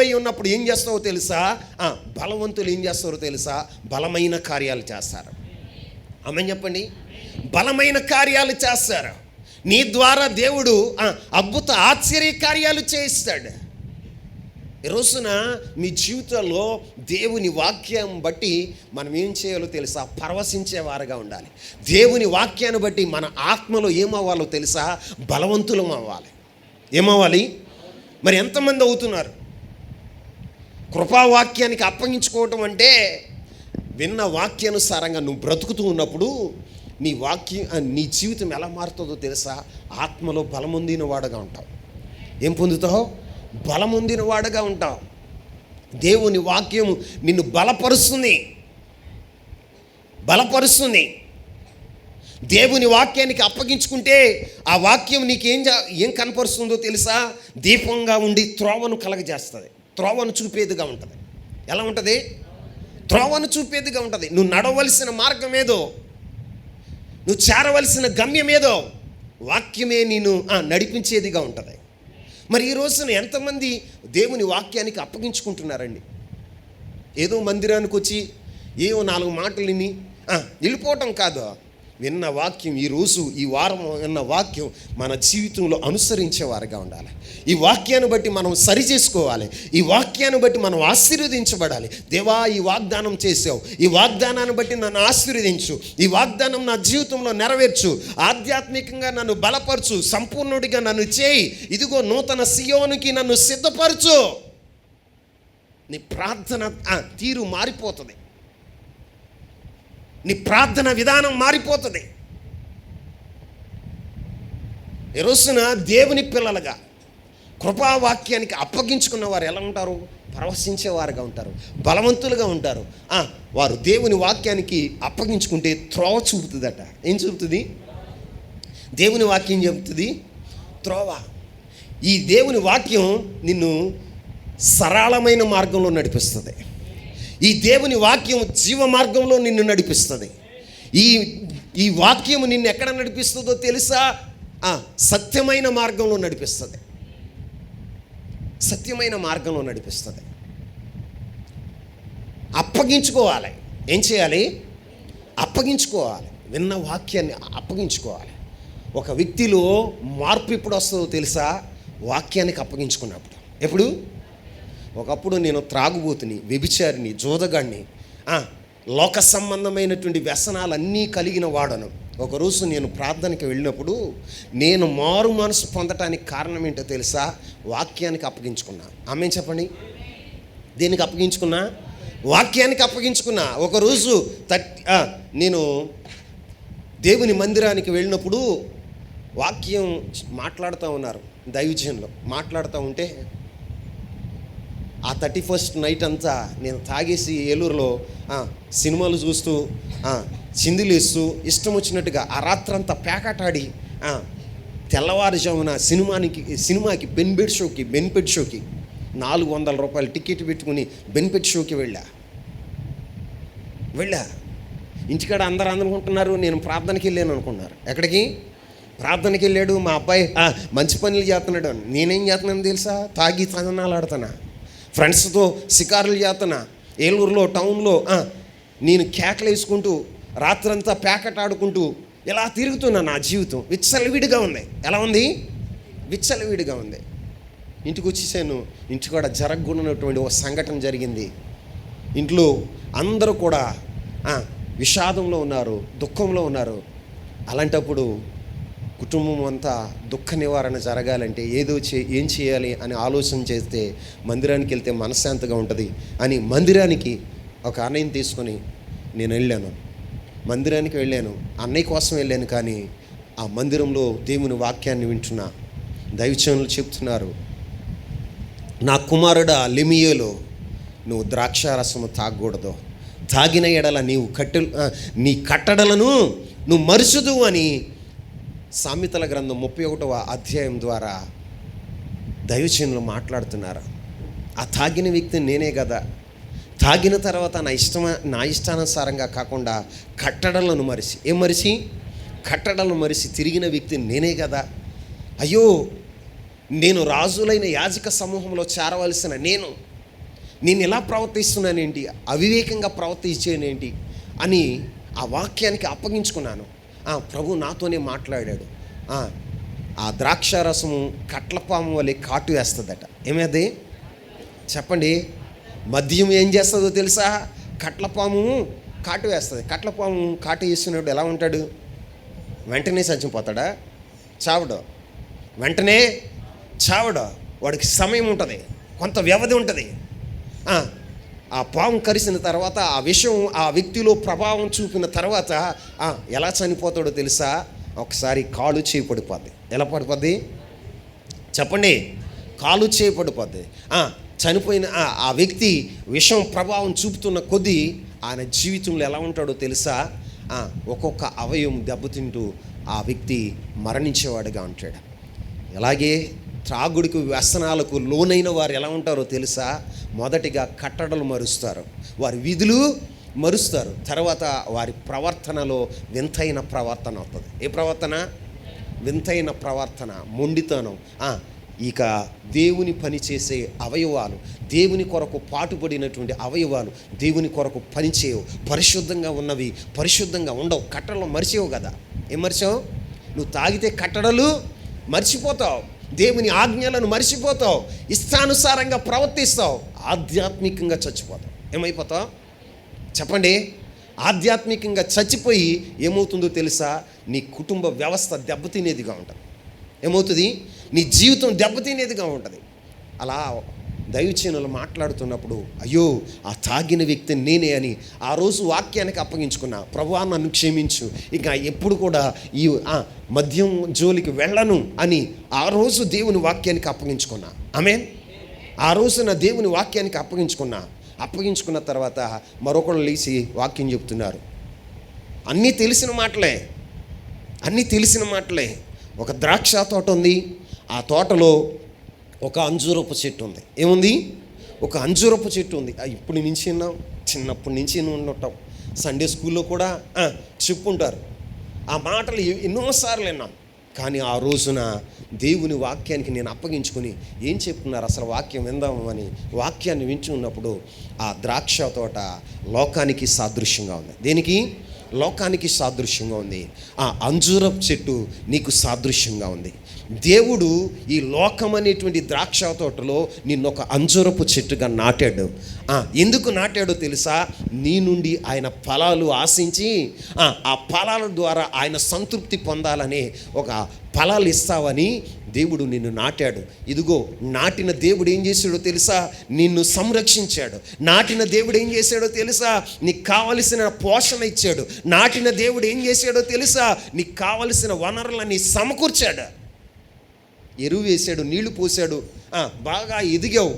అయి ఉన్నప్పుడు ఏం చేస్తావో తెలుసా? బలవంతులు ఏం చేస్తారో తెలుసా? బలమైన కార్యాలు చేస్తారు. ఆమేన్ చెప్పండి. బలమైన కార్యాలు చేస్తారు. నీ ద్వారా దేవుడు అద్భుత ఆశ్చర్య కార్యాలు చేయిస్తాడు. ఈ రోజున మీ జీవితంలో దేవుని వాక్యం బట్టి మనం ఏం చేయాలో తెలుసా? పరవశించేవారుగా ఉండాలి. దేవుని వాక్యాన్ని బట్టి మన ఆత్మలో ఏమవ్వాలో తెలుసా? బలవంతులం అవ్వాలి. ఏమవ్వాలి? మరి ఎంతమంది అవుతున్నారు? కృపావాక్యానికి అప్పగించుకోవటం అంటే విన్న వాక్యానుసారంగా నువ్వు బ్రతుకుతూ ఉన్నప్పుడు నీ జీవితం ఎలా మారుతుందో తెలుసా? ఆత్మలో బలమొందిన వాడుగా ఉంటావు. ఏం పొందుతావు? బలమొందిన వాడుగా ఉంటావు. దేవుని వాక్యము నిన్ను బలపరుస్తుంది. దేవుని వాక్యానికి అప్పగించుకుంటే ఆ వాక్యం నీకేం కనపరుస్తుందో తెలుసా? దీపంగా ఉండి త్రోవను కలగజేస్తుంది. త్రోవను చూపేదిగా ఉంటుంది. ఎలా ఉంటుంది? త్రోవను చూపేదిగా ఉంటుంది. నువ్వు నడవలసిన మార్గం ఏదో, నువ్వు చేరవలసిన గమ్యం ఏదో వాక్యమే నేను నడిపించేదిగా ఉంటుంది. మరి ఈ రోజున ఎంతమంది దేవుని వాక్యానికి అప్పగించుకుంటున్నారండి? ఏదో మందిరానికి వచ్చి ఏవో 4 మాటలు విని వెళ్ళిపోవటం కాదు. విన్న వాక్యం, ఈ వారం విన్న వాక్యం మన జీవితంలో అనుసరించేవారుగా ఉండాలి. ఈ వాక్యాన్ని బట్టి మనం సరి చేసుకోవాలి. ఈ వాక్యాన్ని బట్టి మనం ఆశీర్వదించబడాలి. దేవా, ఈ వాగ్దానం చేసావు, ఈ వాగ్దానాన్ని బట్టి నన్ను ఆశీర్వదించు, ఈ వాగ్దానం నా జీవితంలో నెరవేర్చు, ఆధ్యాత్మికంగా నన్ను బలపరచు, సంపూర్ణుడిగా నన్ను చేయి, ఇదిగో నూతన సియోనుకి నన్ను సిద్ధపరచు. నీ ప్రార్థన తీరు మారిపోతుంది. నీ ప్రార్థన విధానం మారిపోతుంది. ఈ రోజున దేవుని పిల్లలుగా కృపావాక్యానికి అప్పగించుకున్న వారు ఎలా ఉంటారు? పరవశించేవారుగా ఉంటారు, బలవంతులుగా ఉంటారు. వారు దేవుని వాక్యానికి అప్పగించుకుంటే త్రోవ చూపుతుందట. ఏం చూపుతుంది? దేవుని వాక్యం చెబుతుంది త్రోవ. ఈ దేవుని వాక్యం నిన్ను సరళమైన మార్గంలో నడిపిస్తుంది. ఈ దేవుని వాక్యం జీవ మార్గంలో నిన్ను నడిపిస్తుంది. ఈ వాక్యము నిన్ను ఎక్కడ నడిపిస్తుందో తెలుసా? సత్యమైన మార్గంలో నడిపిస్తుంది. సత్యమైన మార్గంలో నడిపిస్తుంది. అప్పగించుకోవాలి. ఏం చేయాలి? అప్పగించుకోవాలి. విన్న వాక్యాన్ని అప్పగించుకోవాలి. ఒక వ్యక్తిలో మార్పు ఎప్పుడు వస్తుందో తెలుసా? వాక్యానికి అప్పగించుకున్నప్పుడు. ఎప్పుడు? ఒకప్పుడు నేను త్రాగుబోతుని, వ్యభిచారిని, జోదగాడిని, లోక సంబంధమైనటువంటి వ్యసనాలన్నీ కలిగిన వాడను. ఒకరోజు నేను ప్రార్థనకి వెళ్ళినప్పుడు నేను మారు మనసు పొందటానికి కారణం ఏంటో తెలుసా? వాక్యానికి అప్పగించుకున్నా. ఆమేన్ చెప్పండి. దేనికి అప్పగించుకున్నా? వాక్యానికి అప్పగించుకున్నా. ఒకరోజు నేను దేవుని మందిరానికి వెళ్ళినప్పుడు వాక్యం మాట్లాడుతూ ఉన్నారు, దైవజనులు మాట్లాడుతూ ఉంటే ఆ 31st నైట్ అంతా నేను తాగేసి ఏలూరులో సినిమాలు చూస్తూ చిందులేస్తూ ఇష్టం వచ్చినట్టుగా ఆ రాత్రంతా పేకాటాడి తెల్లవారుజామున సినిమాకి బెనిఫిట్ షోకి 400 రూపాయలు టికెట్ పెట్టుకుని బెనిఫిట్ షోకి వెళ్ళా. ఇంటికాడ అందరూ అనుకుంటున్నారు నేను ప్రార్థనకి వెళ్ళాను అనుకున్నారు. ఎక్కడికి? ప్రార్థనకి వెళ్ళాడు మా అబ్బాయి, మంచి పనులు చేస్తున్నాడు. నేనేం చేస్తున్నాను తెలుసా? తాగి తగనాలు ఆడుతున్నా, ఫ్రెండ్స్తో షికారులు చేస్తున్నా, ఏలూరులో టౌన్లో నేను కేకలు వేసుకుంటూ రాత్రంతా ప్యాకెట్ ఆడుకుంటూ ఇలా తిరుగుతున్నా. నా జీవితం విచ్చలవిడిగా ఉంది. ఎలా ఉంది? విచ్చలవిడిగా ఉంది. ఇంటికి వచ్చేసాను. ఇంటి కూడా జరగకూడనటువంటి ఒక సంఘటన జరిగింది. ఇంట్లో అందరూ కూడా విషాదంలో ఉన్నారు, దుఃఖంలో ఉన్నారు. అలాంటప్పుడు కుటుంబం అంతా దుఃఖ నివారణ జరగాలంటే ఏం చేయాలి అని ఆలోచన చేస్తే మందిరానికి వెళ్తే మనశ్శాంతిగా ఉంటుంది అని మందిరానికి ఒక అన్నయ్యని తీసుకొని నేను వెళ్ళాను. మందిరానికి వెళ్ళాను, అన్నయ్య కోసం వెళ్ళాను. కానీ ఆ మందిరంలో దేవుని వాక్యాన్ని వింటున్నా. దైవజనులు చెప్తున్నారు, నా కుమారుడా లెమియేలో, నువ్వు ద్రాక్షారసము తాగకూడదు, తాగిన ఎడల నీవు నీ కట్టడలను నువ్వు మరుచుదు అని సామెతల గ్రంథం 31వ అధ్యాయం ద్వారా దైవజనులు మాట్లాడుతున్నారు. ఆ తాగిన వ్యక్తి నేనే కదా. తాగిన తర్వాత నా ఇష్టానుసారంగా కాకుండా కట్టడలను మరిచి కట్టడలను మరిచి తిరిగిన వ్యక్తి నేనే కదా. అయ్యో, నేను రాజులైన యాజక సమూహంలో చేరవలసిన నేను ఎలా ప్రవర్తిస్తున్నానేంటి, అవివేకంగా ప్రవర్తించేనేంటి అని ఆ వాక్యానికి అప్పగించుకున్నాను. ప్రభు నాతోనే మాట్లాడాడు. ఆ ద్రాక్షారసము కట్లపాము వలె కాటు వేస్తుందట. ఏమది చెప్పండి? మద్యం ఏం చేస్తుందో తెలుసా? కట్లపాము కాటు వేస్తుంది. కట్లపాము కాటు వేస్తున్నప్పుడు ఎలా ఉంటాడు? వెంటనే చచ్చిపోతాడా? చావడు. వెంటనే చావడు. వాడికి సమయం ఉంటుంది, కొంత వ్యవధి ఉంటుంది. ఆ పాము కరిసిన తర్వాత ఆ విషయం ఆ వ్యక్తిలో ప్రభావం చూపిన తర్వాత ఎలా చనిపోతాడో తెలుసా? ఒకసారి కాలు చేయి పడిపోద్ది. ఎలా పడిపోద్ది చెప్పండి? కాలు చేయి పడిపోద్ది. చనిపోయిన ఆ వ్యక్తి విషం ప్రభావం చూపుతున్న కొద్దీ ఆయన జీవితంలో ఎలా ఉంటాడో తెలుసా? ఒక్కొక్క అవయవం దెబ్బతింటూ ఆ వ్యక్తి మరణించేవాడుగా ఉంటాడు. అలాగే త్రాగుడికి వ్యసనాలకు లోనైన వారు ఎలా ఉంటారో తెలుసా? మొదటిగా కట్టడలు మరుస్తారు, వారి విధులు మరుస్తారు. తర్వాత వారి ప్రవర్తనలో వింతైన ప్రవర్తన అవుతుంది. ఏ ప్రవర్తన? వింతైన ప్రవర్తన, మొండితనం. ఇక దేవుని పని చేసే అవయవాలు, దేవుని కొరకు పాటుపడినటువంటి అవయవాలు దేవుని కొరకు పనిచేయవు. పరిశుద్ధంగా ఉన్నవి పరిశుద్ధంగా ఉండవు. కట్టడలు మరిచేవు కదా. ఏం మరిచావు? నువ్వు తాగితే కట్టడలు మర్చిపోతావు, దేవుని ఆజ్ఞలను మర్చిపోతావు, ఇష్టానుసారంగా ప్రవర్తిస్తావు, ఆధ్యాత్మికంగా చచ్చిపోతావు. ఏమైపోతావు చెప్పండి? ఆధ్యాత్మికంగా చచ్చిపోయి ఏమవుతుందో తెలుసా? నీ కుటుంబ వ్యవస్థ దెబ్బతినేదిగా ఉంటుంది. ఏమవుతుంది? నీ జీవితం దెబ్బతినేదిగా ఉంటుంది. అలా దైవజనులు మాట్లాడుతున్నప్పుడు అయ్యో, ఆ తాగిన వ్యక్తి నేనే అని ఆ రోజు వాక్యానికి అప్పగించుకున్నా. ప్రభువా నన్ను క్షమించు, ఇక ఎప్పుడు కూడా ఈ మద్యం జోలికి వెళ్ళను అని ఆ రోజు దేవుని వాక్యానికి అప్పగించుకున్నా. ఆమేన్. ఆ రోజు నా దేవుని వాక్యానికి అప్పగించుకున్న తర్వాత మరొకరు లేచి వాక్యం చెప్తున్నారు. అన్నీ తెలిసిన మాటలే. ఒక ద్రాక్ష తోట ఉంది. ఆ తోటలో ఒక అంజూరపు చెట్టు ఉంది. ఏముంది? ఒక అంజూరపు చెట్టు ఉంది. ఇప్పుడు నుంచి విన్నాం, చిన్నప్పటి నుంచి ఉంటాం. సండే స్కూల్లో కూడా చెప్పుంటారు. ఆ మాటలు ఎన్నోసార్లు విన్నాం. కానీ ఆ రోజున దేవుని వాక్యానికి నేను అప్పగించుకొని ఏం చెప్తున్నారు అసలు వాక్యం విందాము అని వాక్యాన్ని వింటున్నప్పుడు ఆ ద్రాక్ష తోట లోకానికి సాదృశ్యంగా ఉంది. దేనికి? లోకానికి సాదృశ్యంగా ఉంది. ఆ అంజూరపు చెట్టు నీకు సాదృశ్యంగా ఉంది. దేవుడు ఈ లోకం అనేటువంటి ద్రాక్ష తోటలో నిన్నొక అంజూరపు చెట్టుగా నాటాడు. ఎందుకు నాటాడో తెలుసా? నీ నుండి ఆయన ఫలాలు ఆశించి ఆ ఫలాల ద్వారా ఆయన సంతృప్తి పొందాలని ఒక ఫలాలు ఇస్తావని దేవుడు నిన్ను నాటాడు. ఇదిగో, నాటిన దేవుడు ఏం చేశాడో తెలుసా? నిన్ను సంరక్షించాడు. నాటిన దేవుడు ఏం చేశాడో తెలుసా? నీకు కావలసిన పోషణ ఇచ్చాడు. నాటిన దేవుడు ఏం చేశాడో తెలుసా? నీకు కావలసిన వనరులని సమకూర్చాడు. ఎరువు వేసాడు, నీళ్లు పోసాడు, బాగా ఎదిగావు.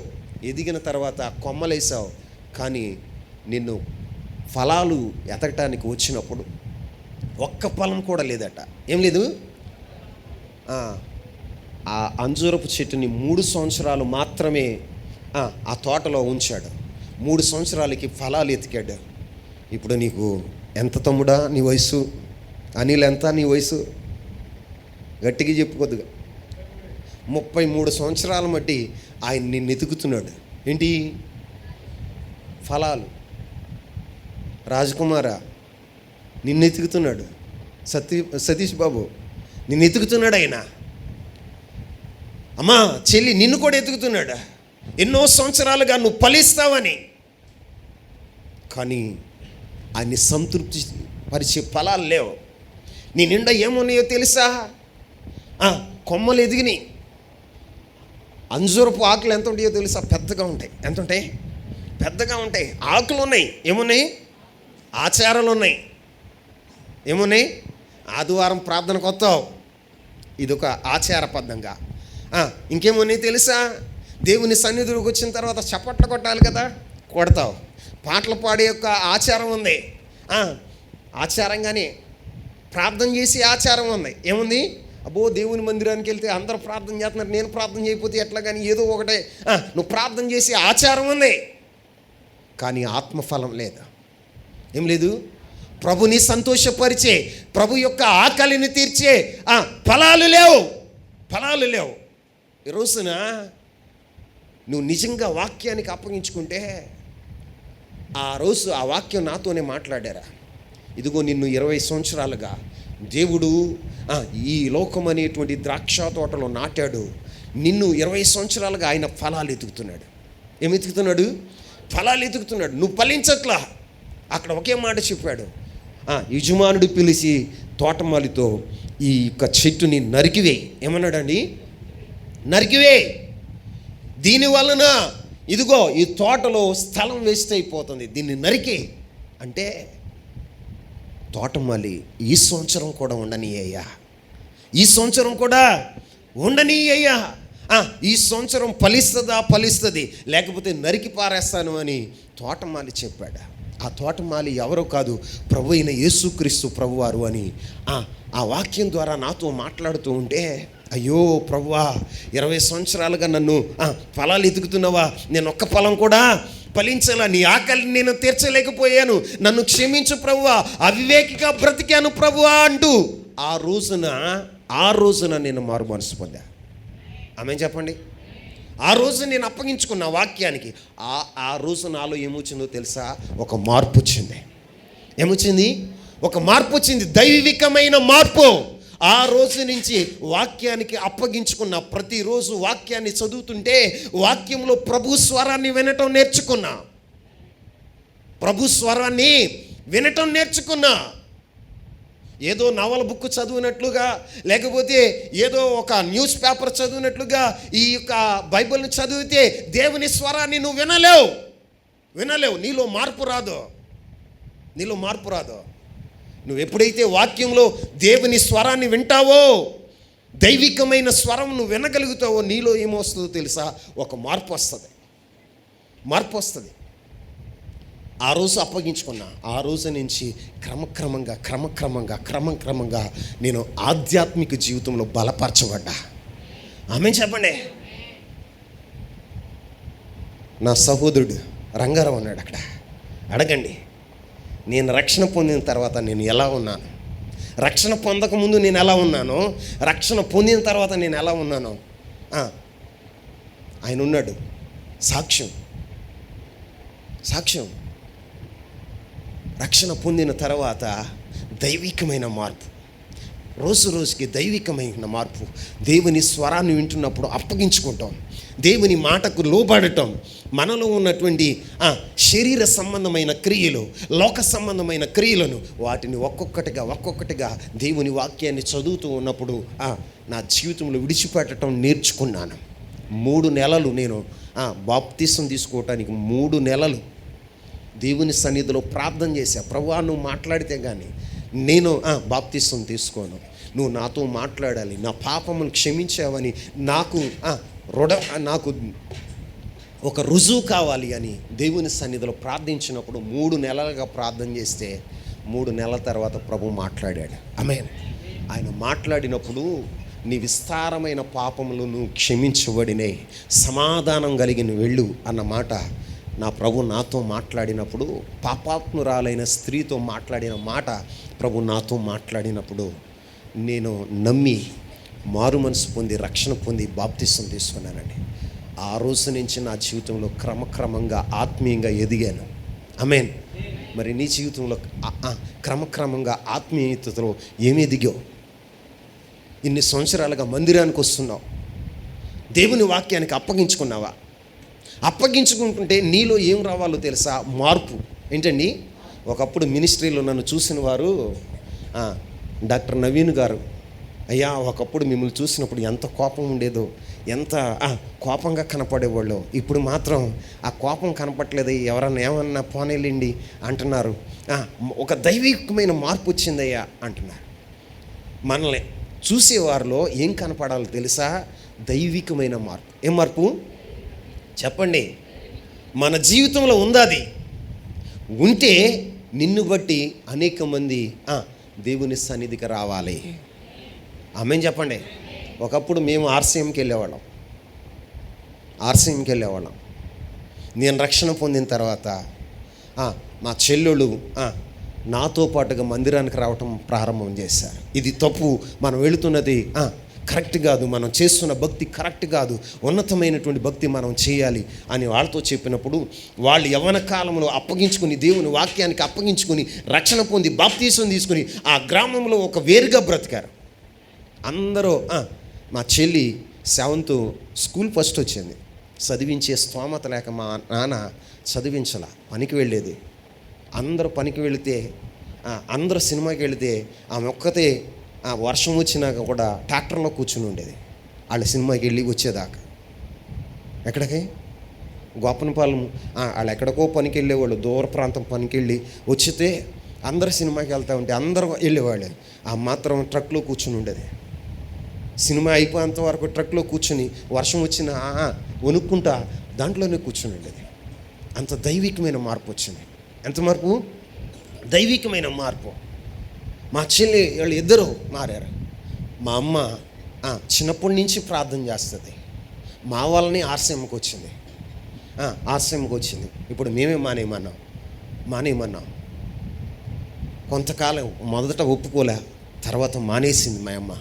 ఎదిగిన తర్వాత కొమ్మలేసావు. కానీ నిన్ను ఫలాలు ఎతకటానికి వచ్చినప్పుడు ఒక్క ఫలం కూడా లేదట. ఏం లేదు. ఆ అంజూరపు చెట్టుని 3 సంవత్సరాలు మాత్రమే ఆ తోటలో ఉంచాడు. 3 సంవత్సరాలకి ఫలాలు ఎతికాడు. ఇప్పుడు నీకు ఎంత తమ్ముడా నీ వయసు? అనిల్ ఎంత నీ వయసు? గట్టిగా చెప్పుకోద్దుగా. 33 సంవత్సరాల మట్టి ఆయన నిన్ను ఎతుకుతున్నాడు. ఏంటి? ఫలాలు. రాజకుమార నిన్ను ఎతుకుతున్నాడు. సతీష్ బాబు నిన్ను ఎతుకుతున్నాడు ఆయన. అమ్మా చెల్లి నిన్ను కూడా ఎతుకుతున్నాడు. ఎన్నో సంవత్సరాలుగా నువ్వు ఫలిస్తావని. కానీ ఆయన్ని సంతృప్తి పరిచే ఫలాలు లేవు. నీ నిండా ఏమున్నాయో తెలుసా? కొమ్మలు ఎదిగినాయి. అంజూరపు ఆకులు ఎంత ఉంటాయో తెలుసా? పెద్దగా ఉంటాయి. ఎంత ఉంటాయి? పెద్దగా ఉంటాయి. ఆకులు ఉన్నాయి. ఏమున్నాయి? ఆచారాలు ఉన్నాయి. ఏమున్నాయి? ఆదివారం ప్రార్థనకు వస్తావు, ఇదొక ఆచారబద్ధంగా. ఇంకేమున్నాయి తెలుసా? దేవుని సన్నిధిలోకి వచ్చిన తర్వాత చప్పట్లు కొట్టాలి కదా, కొడతావు. పాటలు పాడే యొక్క ఆచారం ఉంది, ఆచారంగానే ప్రార్థన చేసే ఆచారం ఉంది. ఏముంది? అబ్బో దేవుని మందిరానికి వెళ్తే అందరూ ప్రార్థన చేస్తున్నారు, నేను ప్రార్థన చేయకపోతే ఎట్లా, కానీ ఏదో ఒకటే నువ్వు ప్రార్థన చేసే ఆచారం ఉంది, కానీ ఆత్మఫలం లేదు. ఏం లేదు? ప్రభుని సంతోషపరిచే, ప్రభు యొక్క ఆకలిని తీర్చే ఫలాలు లేవు. ఈ రోజున నువ్వు నిజంగా వాక్యానికి అప్పగించుకుంటే, ఆ రోజు ఆ వాక్యం నాతోనే మాట్లాడారా, ఇదిగో నిన్ను 20 సంవత్సరాలుగా దేవుడు ఈ లోకం అనేటువంటి ద్రాక్ష తోటలో నాటాడు, నిన్ను 20 సంవత్సరాలుగా ఆయన ఫలాలు ఎతుకుతున్నాడు. ఏమి ఎతుకుతున్నాడు? ఫలాలు ఎతుకుతున్నాడు. నువ్వు ఫలించట్లా. అక్కడ ఒకే మాట చెప్పాడు, యజమానుడు పిలిచి తోటమాలితో ఈ యొక్క చెట్టుని నరికివేయి. ఏమన్నాడండి? నరికివేయి. దీనివలన ఇదిగో ఈ తోటలో స్థలం వేస్ట్ అయిపోతుంది, దీన్ని నరికే అంటే, తోటమాలి ఈ సంవత్సరం కూడా ఉండనీయ్యా, ఈ సంవత్సరం కూడా ఉండనీయ్యా, ఈ సంవత్సరం ఫలిస్తుంది, లేకపోతే నరికి పారేస్తాను అని తోటమాలి చెప్పాడు. ఆ తోటమాలి ఎవరో కాదు, ప్రభు అయిన యేసుక్రీస్తు ప్రభువారు అని ఆ వాక్యం ద్వారా నాతో మాట్లాడుతూ ఉంటే, అయ్యో ప్రభువా, 20 సంవత్సరాలుగా నన్ను ఫలాలు ఎదుగుతున్నావా, నేను ఒక్క ఫలం కూడా ఫలించాలా, నీ ఆకలిని నేను తీర్చలేకపోయాను, నన్ను క్షమించు ప్రభువా, అవివేకిగా బ్రతికాను ప్రభువా అంటూ ఆ రోజున నేను మారు మనసు పొందా. ఆమె చెప్పండి. ఆ రోజు నేను అప్పగించుకున్న వాక్యానికి ఆ రోజు నాలో ఏమొచ్చిందో తెలుసా? ఒక మార్పు వచ్చింది. ఏమొచ్చింది? ఒక మార్పు వచ్చింది, దైవికమైన మార్పు. ఆ రోజు నుంచి వాక్యానికి అప్పగించుకున్న, ప్రతిరోజు వాక్యాన్ని చదువుతుంటే వాక్యంలో ప్రభు స్వరాన్ని వినటం నేర్చుకున్నా, ప్రభు స్వరాన్ని వినటం నేర్చుకున్నా. ఏదో నవల బుక్ చదివినట్లుగా, లేకపోతే ఏదో ఒక న్యూస్ పేపర్ చదివినట్లుగా ఈ యొక్క బైబిల్ని చదివితే దేవుని స్వరాన్ని నువ్వు వినలేవు. నీలో మార్పు రాదు. నువ్వు ఎప్పుడైతే వాక్యంలో దేవుని స్వరాన్ని వింటావో, దైవికమైన స్వరం నువ్వు వినగలుగుతావో, నీలో ఏమొస్తుందో తెలుసా? ఒక మార్పు వస్తుంది. ఆ రోజు అప్పగించుకున్నా. ఆ రోజు నుంచి క్రమక్రమంగా నేను ఆధ్యాత్మిక జీవితంలో బలపరచబడ్డా. ఆమె చెప్పండి. నా సహోదరుడు రంగారావు ఉన్నాడు అక్కడ, అడగండి. నేను రక్షణ పొందిన తర్వాత నేను ఎలా ఉన్నాను, రక్షణ పొందకముందు నేను ఎలా ఉన్నాను, రక్షణ పొందిన తర్వాత నేను ఎలా ఉన్నాను. ఆయన ఉన్నాడు సాక్ష్యం. రక్షణ పొందిన తర్వాత దైవికమైన మార్పు, రోజుకి దైవికమైన మార్పు. దేవుని స్వరాన్ని వింటున్నప్పుడు అప్పగించుకుంటాం, దేవుని మాటకు లోబడటం, మనలో ఉన్నటువంటి శరీర సంబంధమైన క్రియలు, లోక సంబంధమైన క్రియలను వాటిని ఒక్కొక్కటిగా దేవుని వాక్యాన్ని చదువుతూ ఉన్నప్పుడు నా జీవితంలో విడిచిపెట్టడం నేర్చుకున్నాను. 3 నెలలు నేను బాప్తిసం తీసుకోవటానికి 3 నెలలు దేవుని సన్నిధిలో ప్రార్థన చేశా. ప్రభువా, నువ్వు మాట్లాడితే కానీ నేను బాప్తిసం తీసుకోను, నువ్వు నాతో మాట్లాడాలి, నా పాపమును క్షమించావని నాకు ఒక రుజువు కావాలి అని దేవుని సన్నిధిలో ప్రార్థించినప్పుడు 3 నెలలుగా ప్రార్థన చేస్తే 3 నెలల తర్వాత ప్రభు మాట్లాడాడు. ఆమేన్. ఆయన మాట్లాడినప్పుడు నీ విస్తారమైన పాపములు నువ్వు క్షమించబడినే, సమాధానం కలిగిన వెళ్ళు అన్న మాట నా ప్రభు నాతో మాట్లాడినప్పుడు, పాపాత్మురాలైన స్త్రీతో మాట్లాడిన మాట ప్రభు నాతో మాట్లాడినప్పుడు నేను నమ్మి మారు మనసు పొంది రక్షణ పొంది బాప్తిసం తీసుకున్నానండి. ఆ రోజు నుంచి నా జీవితంలో క్రమక్రమంగా ఆత్మీయంగా ఎదిగాను. ఆమేన్. మరి నీ జీవితంలో క్రమక్రమంగా ఆత్మీయతలో ఏమి ఎదిగావు? ఇన్ని సంవత్సరాలుగా మందిరానికి వస్తున్నావు, దేవుని వాక్యానికి అప్పగించుకున్నావా? అప్పగించుకుంటుంటే నీలో ఏం రావాలో తెలుసా? మార్పు. ఏంటండి, ఒకప్పుడు మినిస్ట్రీలో నన్ను చూసిన వారు డాక్టర్ నవీన్ గారు, అయ్యా ఒకప్పుడు మిమ్మల్ని చూసినప్పుడు ఎంత కోపం ఉండేదో, ఎంత కోపంగా కనపడేవాళ్ళు, ఇప్పుడు మాత్రం ఆ కోపం కనపట్లేదు, ఎవరన్నా ఏమన్నా పోనేళ్ళండి అంటున్నారు, ఒక దైవికమైన మార్పు వచ్చిందయ్యా అంటున్నారు. మనల్ని చూసేవారిలో ఏం కనపడాలో తెలుసా? దైవికమైన మార్పు. ఏం మార్పు చెప్పండి? మన జీవితంలో ఉంది అది. ఉంటే నిన్ను బట్టి అనేక మంది దేవుని సన్నిధికి రావాలి. ఆమేన్ చెప్పండి. ఒకప్పుడు మేము ఆర్సీఎంకి వెళ్ళేవాళ్ళం. నేను రక్షణ పొందిన తర్వాత మా చెల్లెళ్ళు నాతో పాటుగా మందిరానికి రావటం ప్రారంభం చేశారు. ఇది తప్పు, మనం వెళుతున్నది కరెక్ట్ కాదు, మనం చేస్తున్న భక్తి కరెక్ట్ కాదు, ఉన్నతమైనటువంటి భక్తి మనం చేయాలి అని వాళ్ళతో చెప్పినప్పుడు వాళ్ళు యవ్వన కాలంలో అప్పగించుకుని, దేవుని వాక్యానికి అప్పగించుకుని, రక్షణ పొంది బాప్తీసం తీసుకుని ఆ గ్రామంలో ఒక వేరుగా బ్రతికారు అందరూ. మా చెల్లి 7th స్కూల్ ఫస్ట్ వచ్చింది. చదివించే స్తోమత లేక మా నాన్న చదివించాల, పనికి వెళ్ళేది. అందరూ పనికి వెళితే, అందరూ సినిమాకి వెళితే ఆమె ఒక్కతే వర్షం వచ్చినాక కూడా ట్రాక్టర్లో కూర్చుని ఉండేది. వాళ్ళ సినిమాకి వెళ్ళి వచ్చేదాకా. ఎక్కడికి? గోపనపాలెం. వాళ్ళు ఎక్కడికో పనికి వెళ్ళేవాళ్ళు, దూర ప్రాంతం పనికి వెళ్ళి వచ్చితే అందరూ సినిమాకి వెళ్తూ ఉంటే అందరూ వెళ్ళేవాళ్ళు. మాత్రం ట్రక్లో కూర్చుని ఉండేది. సినిమా అయిపోయేంత వరకు ట్రక్లో కూర్చుని వర్షం వచ్చినా వణుక్కుంటా దాంట్లోనే కూర్చుని ఉండేది. అంత దైవికమైన మార్పు వచ్చింది. ఎంత మార్పు? దైవికమైన మార్పు. మా చెల్లి వాళ్ళు ఇద్దరు మారారు. మా అమ్మ చిన్నప్పటి నుంచి ప్రార్థన చేస్తుంది. మా వాళ్ళని ఆర్సీఎంకి వచ్చింది. ఇప్పుడు మేమే మానేయమన్నాం. కొంతకాలం మొదట ఒప్పుకోలే, తర్వాత మానేసింది. మా అమ్మ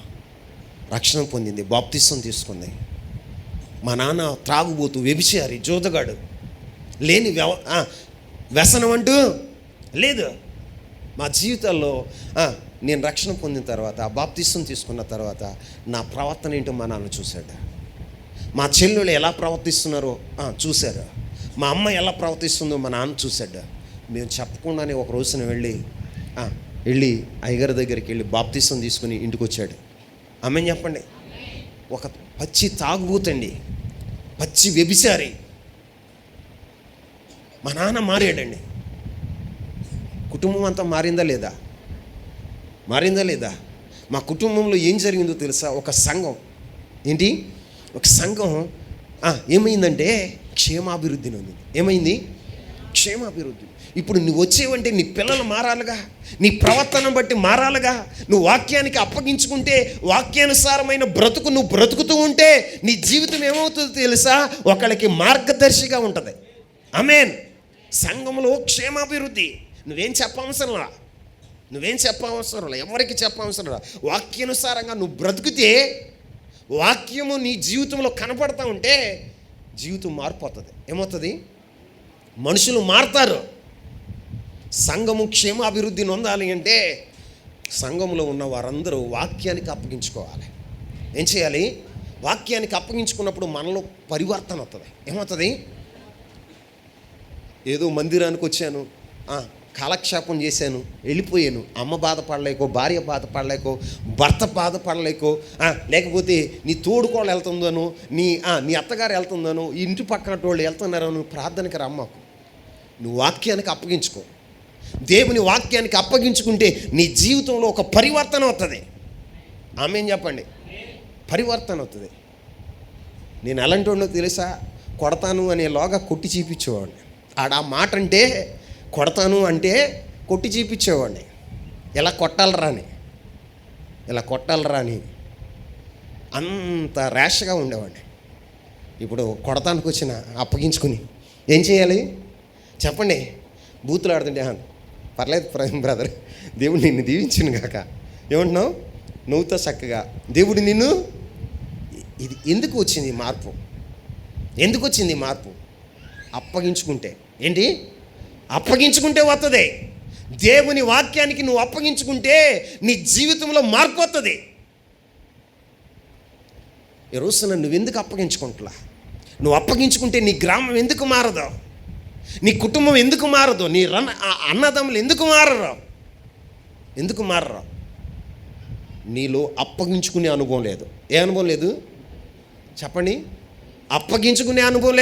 రక్షణ పొందింది, బాప్తిసం తీసుకుంది. మా నాన్న త్రాగుబోతు, వ్యభిచారి, జోదగాడు, లేని వ్యసనం అంటూ లేదు. మా జీవితాల్లో నేను రక్షణ పొందిన తర్వాత, బాప్తిసం తీసుకున్న తర్వాత నా ప్రవర్తన ఏంటో మా నాన్న చూశాడు. మా చెల్లెళ్ళు ఎలా ప్రవర్తిస్తున్నారో చూశారు. మా అమ్మ ఎలా ప్రవర్తిస్తుందో మా నాన్న చూశాడు. మేము చెప్పకుండానే ఒక రోజున వెళ్ళి అయ్యగారి దగ్గరికి వెళ్ళి బాప్తిసం తీసుకుని ఇంటికి వచ్చాడు. ఆమేన్ చెప్పండి. ఒక పచ్చి తాగుబోతండి, పచ్చి వ్యభిచారి. మా నాన్న మారాడండి. కుటుంబం అంతా మారిందా లేదా? మా కుటుంబంలో ఏం జరిగిందో తెలుసా? ఒక సంఘం ఏమైందంటే క్షేమాభివృద్ధి నొందింది. ఏమైంది? క్షేమాభివృద్ధి. ఇప్పుడు నువ్వు వచ్చేవంటే నీ పిల్లలు మారాలిగా, నీ ప్రవర్తన బట్టి మారాలిగా. నువ్వు వాక్యానికి అప్పగించుకుంటే, వాక్యానుసారమైన బ్రతుకు నువ్వు బ్రతుకుతూ ఉంటే నీ జీవితం ఏమవుతుందో తెలుసా? ఒకళ్ళకి మార్గదర్శిగా ఉంటుంది. ఆమేన్. సంఘంలో క్షేమాభివృద్ధి. నువ్వేం చెప్పవసరంలా, ఎవరికి చెప్పవసరంలా. వాక్యానుసారంగా నువ్వు బ్రతుకుతే, వాక్యము నీ జీవితంలో కనపడతా ఉంటే జీవితం మారిపోతుంది. ఏమవుతుంది? మనుషులు మారుతారు. సంఘము క్షేమాభివృద్ధి నొందాలి అంటే సంఘంలో ఉన్న వారందరూ వాక్యానికి అప్పగించుకోవాలి. ఏం చేయాలి? వాక్యానికి అప్పగించుకున్నప్పుడు మనలో పరివర్తన వస్తుంది. ఏమవుతుంది? ఏదో మందిరానికి వచ్చాను, కాలక్షేపం చేశాను, వెళ్ళిపోయాను. అమ్మ బాధపడలేకో, భార్య బాధపడలేకో, భర్త బాధపడలేకో, లేకపోతే నీ తోడుకోళ్ళు వెళ్తుందను, నీ అత్తగారు వెళ్తుందను, ఇంటి పక్కన వాళ్ళు వెళ్తున్నారను ప్రార్థనకి రమ్మకు. నువ్వు వాక్యానికి అప్పగించుకో. దేవుని వాక్యానికి అప్పగించుకుంటే నీ జీవితంలో ఒక పరివర్తన అవుతుంది. ఆమేన్ చెప్పండి. పరివర్తన అవుతుంది. నేను ఎలాంటి వాడినో తెలుసా? కొడతాను అనేలాగా కొట్టి చూపించేవాడిని. ఆ మాట అంటే కొడతాను అంటే కొట్టి చూపించేవాడిని. ఎలా కొట్టాలరా అని అంత ర్యాష్గా ఉండేవాడిని. ఇప్పుడు కొడతానికి వచ్చిన అప్పగించుకుని ఏం చేయాలి చెప్పండి? బూతులు ఆడుతుంటే పర్లేదు బ్రదర్, దేవుడు నిన్ను దీవించును కాక, ఏమంటున్నావు? నువ్వుతో చక్కగా దేవుడు నిన్ను. ఇది ఎందుకు వచ్చింది మార్పు? అప్పగించుకుంటే. ఏంటి? అప్పగించుకుంటే వస్తుంది. దేవుని వాక్యానికి నువ్వు అప్పగించుకుంటే నీ జీవితంలో మార్పు వస్తుంది. ఈ రోజున నువ్వెందుకు అప్పగించుకుంటున్నా? నువ్వు అప్పగించుకుంటే నీ గ్రామం ఎందుకు మారదు? నీ కుటుంబం ఎందుకు మారదు? నీ అన్నదమ్ములు ఎందుకు మారరు? నీలో అప్పగించుకునే అనుభవం లేదు. ఏ అనుభవం లేదు చెప్పండి? అప్పగించుకునే అనుభవం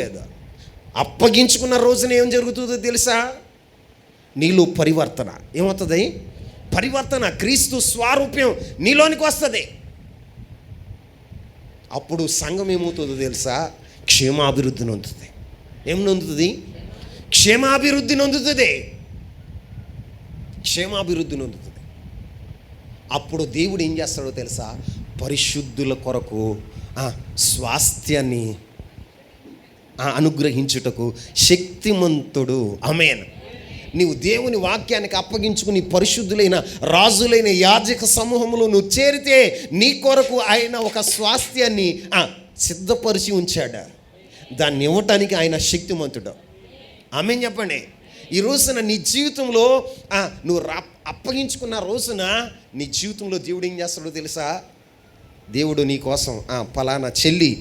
లేదు. అప్పగించుకున్న రోజున ఏం జరుగుతుందో తెలుసా? నీలో పరివర్తన. ఏమవుతుంది? పరివర్తన. క్రీస్తు స్వారూప్యం నీలోనికి వస్తుంది. అప్పుడు సంఘం ఏమవుతుందో తెలుసా? క్షేమాభివృద్ధి నొందుతుంది. ఏం నొందుతుంది? క్షేమాభివృద్ధి నొందుతుంది. క్షేమాభివృద్ధి నొందుతుంది. అప్పుడు దేవుడు ఏం చేస్తాడో తెలుసా? పరిశుద్ధుల కొరకు స్వాస్థ్యాన్ని అనుగ్రహించుటకు శక్తిమంతుడు. ఆమేన్. నీవు దేవుని వాక్యానికి అప్పగించుకుని పరిశుద్ధులైన రాజులైన యాజక సమూహంలో నువ్వు చేరితే నీ కొరకు ఆయన ఒక స్వాస్థ్యాన్ని సిద్ధపరిచి ఉంచాడు. దాన్ని ఇవ్వటానికి ఆయన శక్తిమంతుడు. ఆమేన్ చెప్పండి. ఈ రోజున నీ జీవితంలో నువ్వు అప్పగించుకున్న రోజున నీ జీవితంలో దేవుడు ఏం చేస్తాడో తెలుసా? దేవుడు నీ కోసం పలానా చెల్లి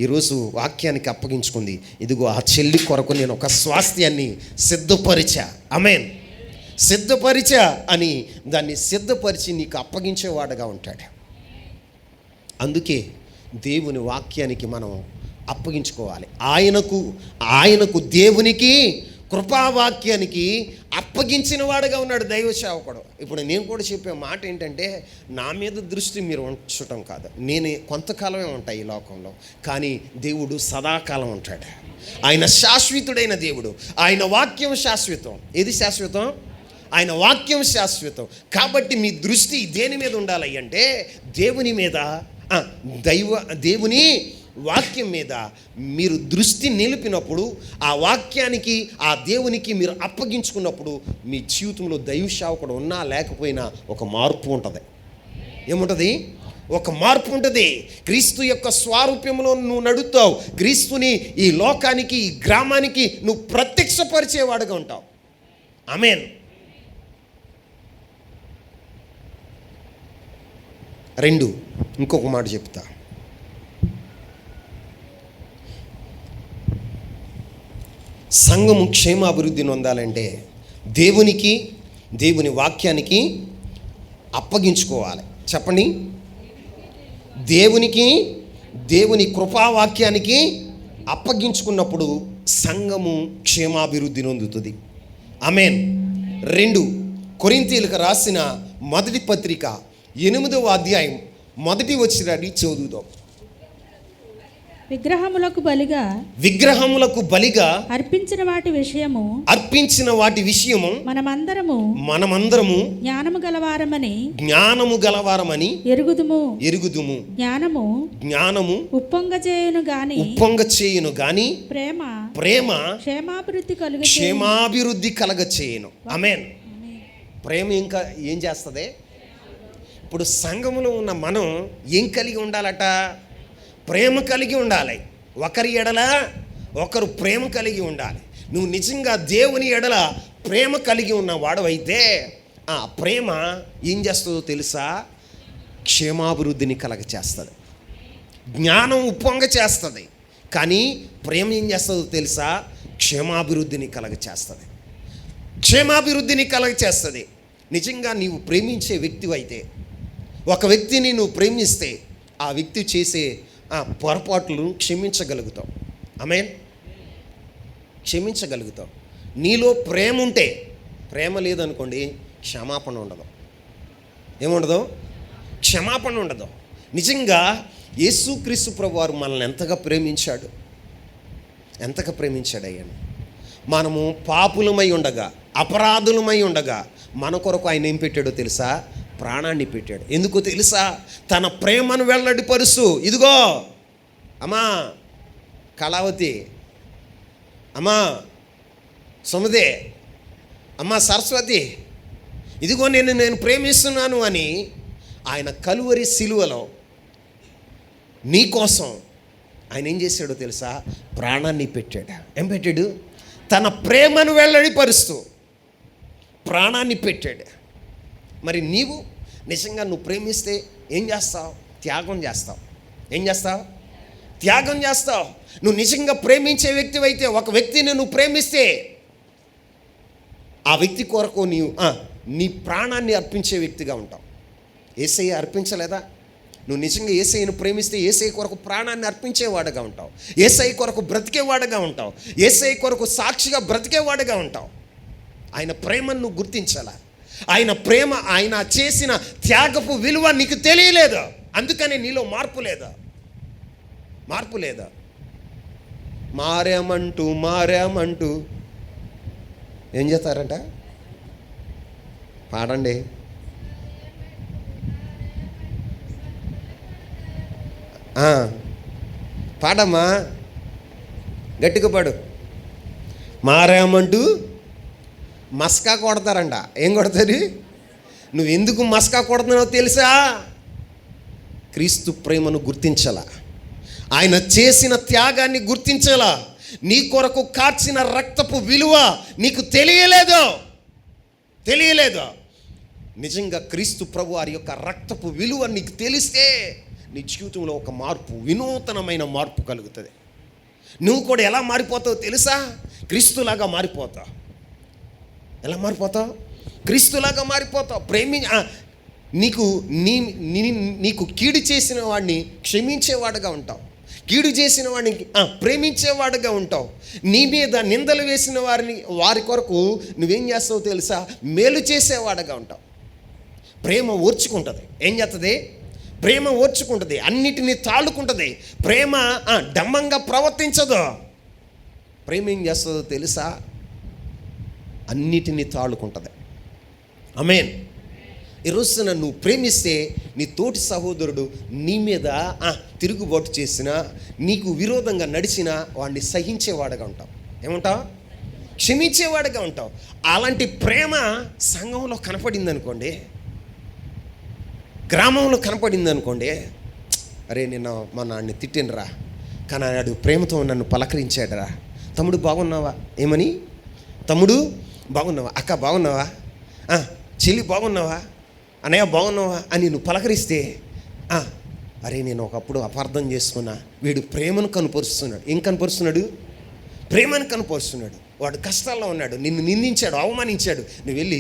ఈరోజు వాక్యానికి అప్పగించుకుంది, ఇదిగో ఆ చెల్లి కొరకు నేను ఒక స్వాస్థ్యాన్ని సిద్ధపరిచా. ఆమేన్. సిద్ధపరిచా అని దాన్ని సిద్ధపరిచి నీకు అప్పగించేవాడుగా ఉంటాడు. అందుకే దేవుని వాక్యానికి మనం అప్పగించుకోవాలి. ఆయనకు దేవునికి కృపావాక్యానికి అప్పగించిన వాడుగా ఉన్నాడు దైవ సేవకుడు. ఇప్పుడు నేను కూడా చెప్పే మాట ఏంటంటే, నా మీద దృష్టి మీరు ఉంచటం కాదు. నేను కొంతకాలమే ఉంటాయి ఈ లోకంలో, కానీ దేవుడు సదాకాలం ఉంటాడు. ఆయన శాశ్వతుడైన దేవుడు. ఆయన వాక్యం శాశ్వతం. ఏది శాశ్వతం? ఆయన వాక్యం శాశ్వతం. కాబట్టి మీ దృష్టి దేని మీద ఉండాలి అంటే దేవుని మీద, దేవుని వాక్యం మీద మీరు దృష్టి నిలిపినప్పుడు, ఆ వాక్యానికి ఆ దేవునికి మీరు అప్పగించుకున్నప్పుడు మీ జీవితంలో దైవ సేవకుడు ఉన్నా లేకపోయినా ఒక మార్పు ఉంటుంది. ఏముంటుంది? ఒక మార్పు ఉంటుంది. క్రీస్తు యొక్క స్వారూప్యంలో నువ్వు నడుస్తావు. క్రీస్తుని ఈ లోకానికి, ఈ గ్రామానికి నువ్వు ప్రత్యక్షపరిచేవాడుగా ఉంటావు. ఆమేన్. ఇంకొక మాట చెప్తా. సంఘము క్షేమాభివృద్ధి నొందాలంటే దేవునికి, దేవుని వాక్యానికి అప్పగించుకోవాలి. చెప్పండి. దేవునికి, దేవుని కృపావాక్యానికి అప్పగించుకున్నప్పుడు సంఘము క్షేమాభివృద్ధి నొందుతుంది. ఆమేన్. 2 కొరింథీయులకు రాసిన మొదటి పత్రిక 8వ అధ్యాయం 1వ వచనాన్ని చదువుదాం. విగ్రహములకు బలిగా అర్పించిన వాటి విషయము మనమందరము జ్ఞానము గలవారమని ఎరుగుదుము. జ్ఞానము ఉప్పొంగ చేయును గాని ప్రేమ క్షేమాభివృద్ధి కలగ చేయును. ఆమేన్. ప్రేమ ఇంకా ఏం చేస్తుంది? ఇప్పుడు సంఘములో ఉన్న మనం ఏం కలిగి ఉండాలట? ప్రేమ కలిగి ఉండాలి. ఒకరి ఎడల ఒకరు ప్రేమ కలిగి ఉండాలి. నువ్వు నిజంగా దేవుని ఎడల ప్రేమ కలిగి ఉన్న వాడవైతే ఆ ప్రేమ ఏం చేస్తుందో తెలుసా? క్షేమాభివృద్ధిని కలగ చేస్తుంది. జ్ఞానం ఉప్పొంగ చేస్తుంది. కానీ ప్రేమ ఏం చేస్తుందో తెలుసా? క్షేమాభివృద్ధిని కలగ చేస్తుంది. క్షేమాభివృద్ధిని కలగ చేస్తుంది. నిజంగా నీవు ప్రేమించే వ్యక్తివైతే, ఒక వ్యక్తిని నువ్వు ప్రేమిస్తే ఆ వ్యక్తి చేసే పొరపాట్లను క్షమించగలుగుతావు. ఆమేన్. క్షమించగలుగుతావు. నీలో ప్రేమ ఉంటే. ప్రేమ లేదనుకోండి, క్షమాపణ ఉండదు. ఏముండదు? క్షమాపణ ఉండదు. నిజంగా యేసుక్రీస్తు ప్రభువారు మనల్ని ఎంతగా ప్రేమించాడయ్యాను. మనము పాపులమై ఉండగా, అపరాధులమై ఉండగా మన కొరకు ఆయన ఏం పెట్టాడో తెలుసా? ప్రాణాన్ని పెట్టాడు. ఎందుకో తెలుసా? తన ప్రేమను వెల్లడిపరుస్తూ, ఇదిగో అమ్మా కళావతి, అమ్మా సుమదే, అమ్మా సరస్వతి, ఇదిగో నేను ప్రేమిస్తున్నాను అని ఆయన కలువరి సిలువలో నీకోసం ఆయన ఏం చేశాడో తెలుసా? ప్రాణాన్ని పెట్టాడు. ఏం పెట్టాడు? తన ప్రేమను వెల్లడిపరుస్తూ ప్రాణాన్ని పెట్టాడు. మరి నీవు నిజంగా నువ్వు ప్రేమిస్తే ఏం చేస్తావు? త్యాగం చేస్తావు. ఏం చేస్తావు? త్యాగం చేస్తావు. నువ్వు నిజంగా ప్రేమించే వ్యక్తివైతే, ఒక వ్యక్తిని నువ్వు ప్రేమిస్తే ఆ వ్యక్తి కొరకు నీవు నీ ప్రాణాన్ని అర్పించే వ్యక్తిగా ఉంటావు. యేసయ్య అర్పించలేదా? నువ్వు నిజంగా యేసయ్యను ప్రేమిస్తే యేసయ్య కొరకు ప్రాణాన్ని అర్పించేవాడుగా ఉంటావు. యేసయ్య కొరకు బ్రతికేవాడుగా ఉంటావు. యేసయ్య కొరకు సాక్షిగా బ్రతికేవాడుగా ఉంటావు. ఆయన ప్రేమను నువ్వు గుర్తించాలా? ఆయన ప్రేమ, ఆయన చేసిన త్యాగపు విలువ నీకు తెలియలేదు. అందుకని నీలో మార్పు లేదా? మారామంటూ ఏం చేస్తారంట? పాడండి. పాడమ్మా, గట్టిగా పాడు. మారామంటూ మస్కా కొడతారంట. ఏం కొడతారు? నువ్వు ఎందుకు మస్కా కొడుతున్నావో తెలుసా? క్రీస్తు ప్రేమను గుర్తించాలా, ఆయన చేసిన త్యాగాన్ని గుర్తించాలా, నీ కొరకు కార్చిన రక్తపు విలువ నీకు తెలియలేదు. నిజంగా క్రీస్తు ప్రభు వారి యొక్క రక్తపు విలువ నీకు తెలిస్తే నీ జీవితంలో ఒక మార్పు, వినూతనమైన మార్పు కలుగుతుంది. నువ్వు కూడా ఎలా మారిపోతావు తెలుసా? క్రీస్తులాగా మారిపోతావు. ఎలా మారిపోతావు? క్రీస్తులాగా మారిపోతావు. నీకు కీడు చేసిన వాడిని క్షమించేవాడుగా ఉంటావు. కీడు చేసిన వాడిని ప్రేమించేవాడుగా ఉంటావు. నీ మీద నిందలు వేసిన వారి కొరకు నువ్వేం చేస్తావు తెలుసా? మేలు చేసేవాడుగా ఉంటావు. ప్రేమ ఓర్చుకుంటుంది. ఏం చేస్తుంది? ప్రేమ ఓర్చుకుంటుంది, అన్నిటినీ తాళుకుంటుంది. ప్రేమ డమ్మంగా ప్రవర్తించదు. ప్రేమ ఏం చేస్తుందో తెలుసా? అన్నిటినీ తాళుకుంటుంది. ఆమేన్. ఈరోజున నువ్వు ప్రేమిస్తే నీ తోటి సహోదరుడు నీ మీద తిరుగుబాటు చేసినా, నీకు విరోధంగా నడిచినా వాడిని సహించేవాడుగా ఉంటావు. ఏమంటావు? క్షమించేవాడుగా ఉంటావు. అలాంటి ప్రేమ సంఘంలో కనపడింది అనుకోండి, గ్రామంలో కనపడింది అనుకోండి, అరే నిన్న మా నాన్ని తిట్టినరా, కానీ ఆడు ప్రేమతో నన్ను పలకరించాడరా. తమ్ముడు బాగున్నావా? ఏమని? తమ్ముడు బాగున్నావా? అక్క బాగున్నావా? చెల్లి బాగున్నావా? అన్నయ్య బాగున్నావా అని నువ్వు పలకరిస్తే, అరే నేను ఒకప్పుడు అపార్థం చేసుకున్నా, వీడు ప్రేమను కనుపరుస్తున్నాడు. ఏం కనుపరుస్తున్నాడు? ప్రేమను కనుపరుస్తున్నాడు. వాడు కష్టాల్లో ఉన్నాడు, నిన్ను నిందించాడు, అవమానించాడు. నువ్వు వెళ్ళి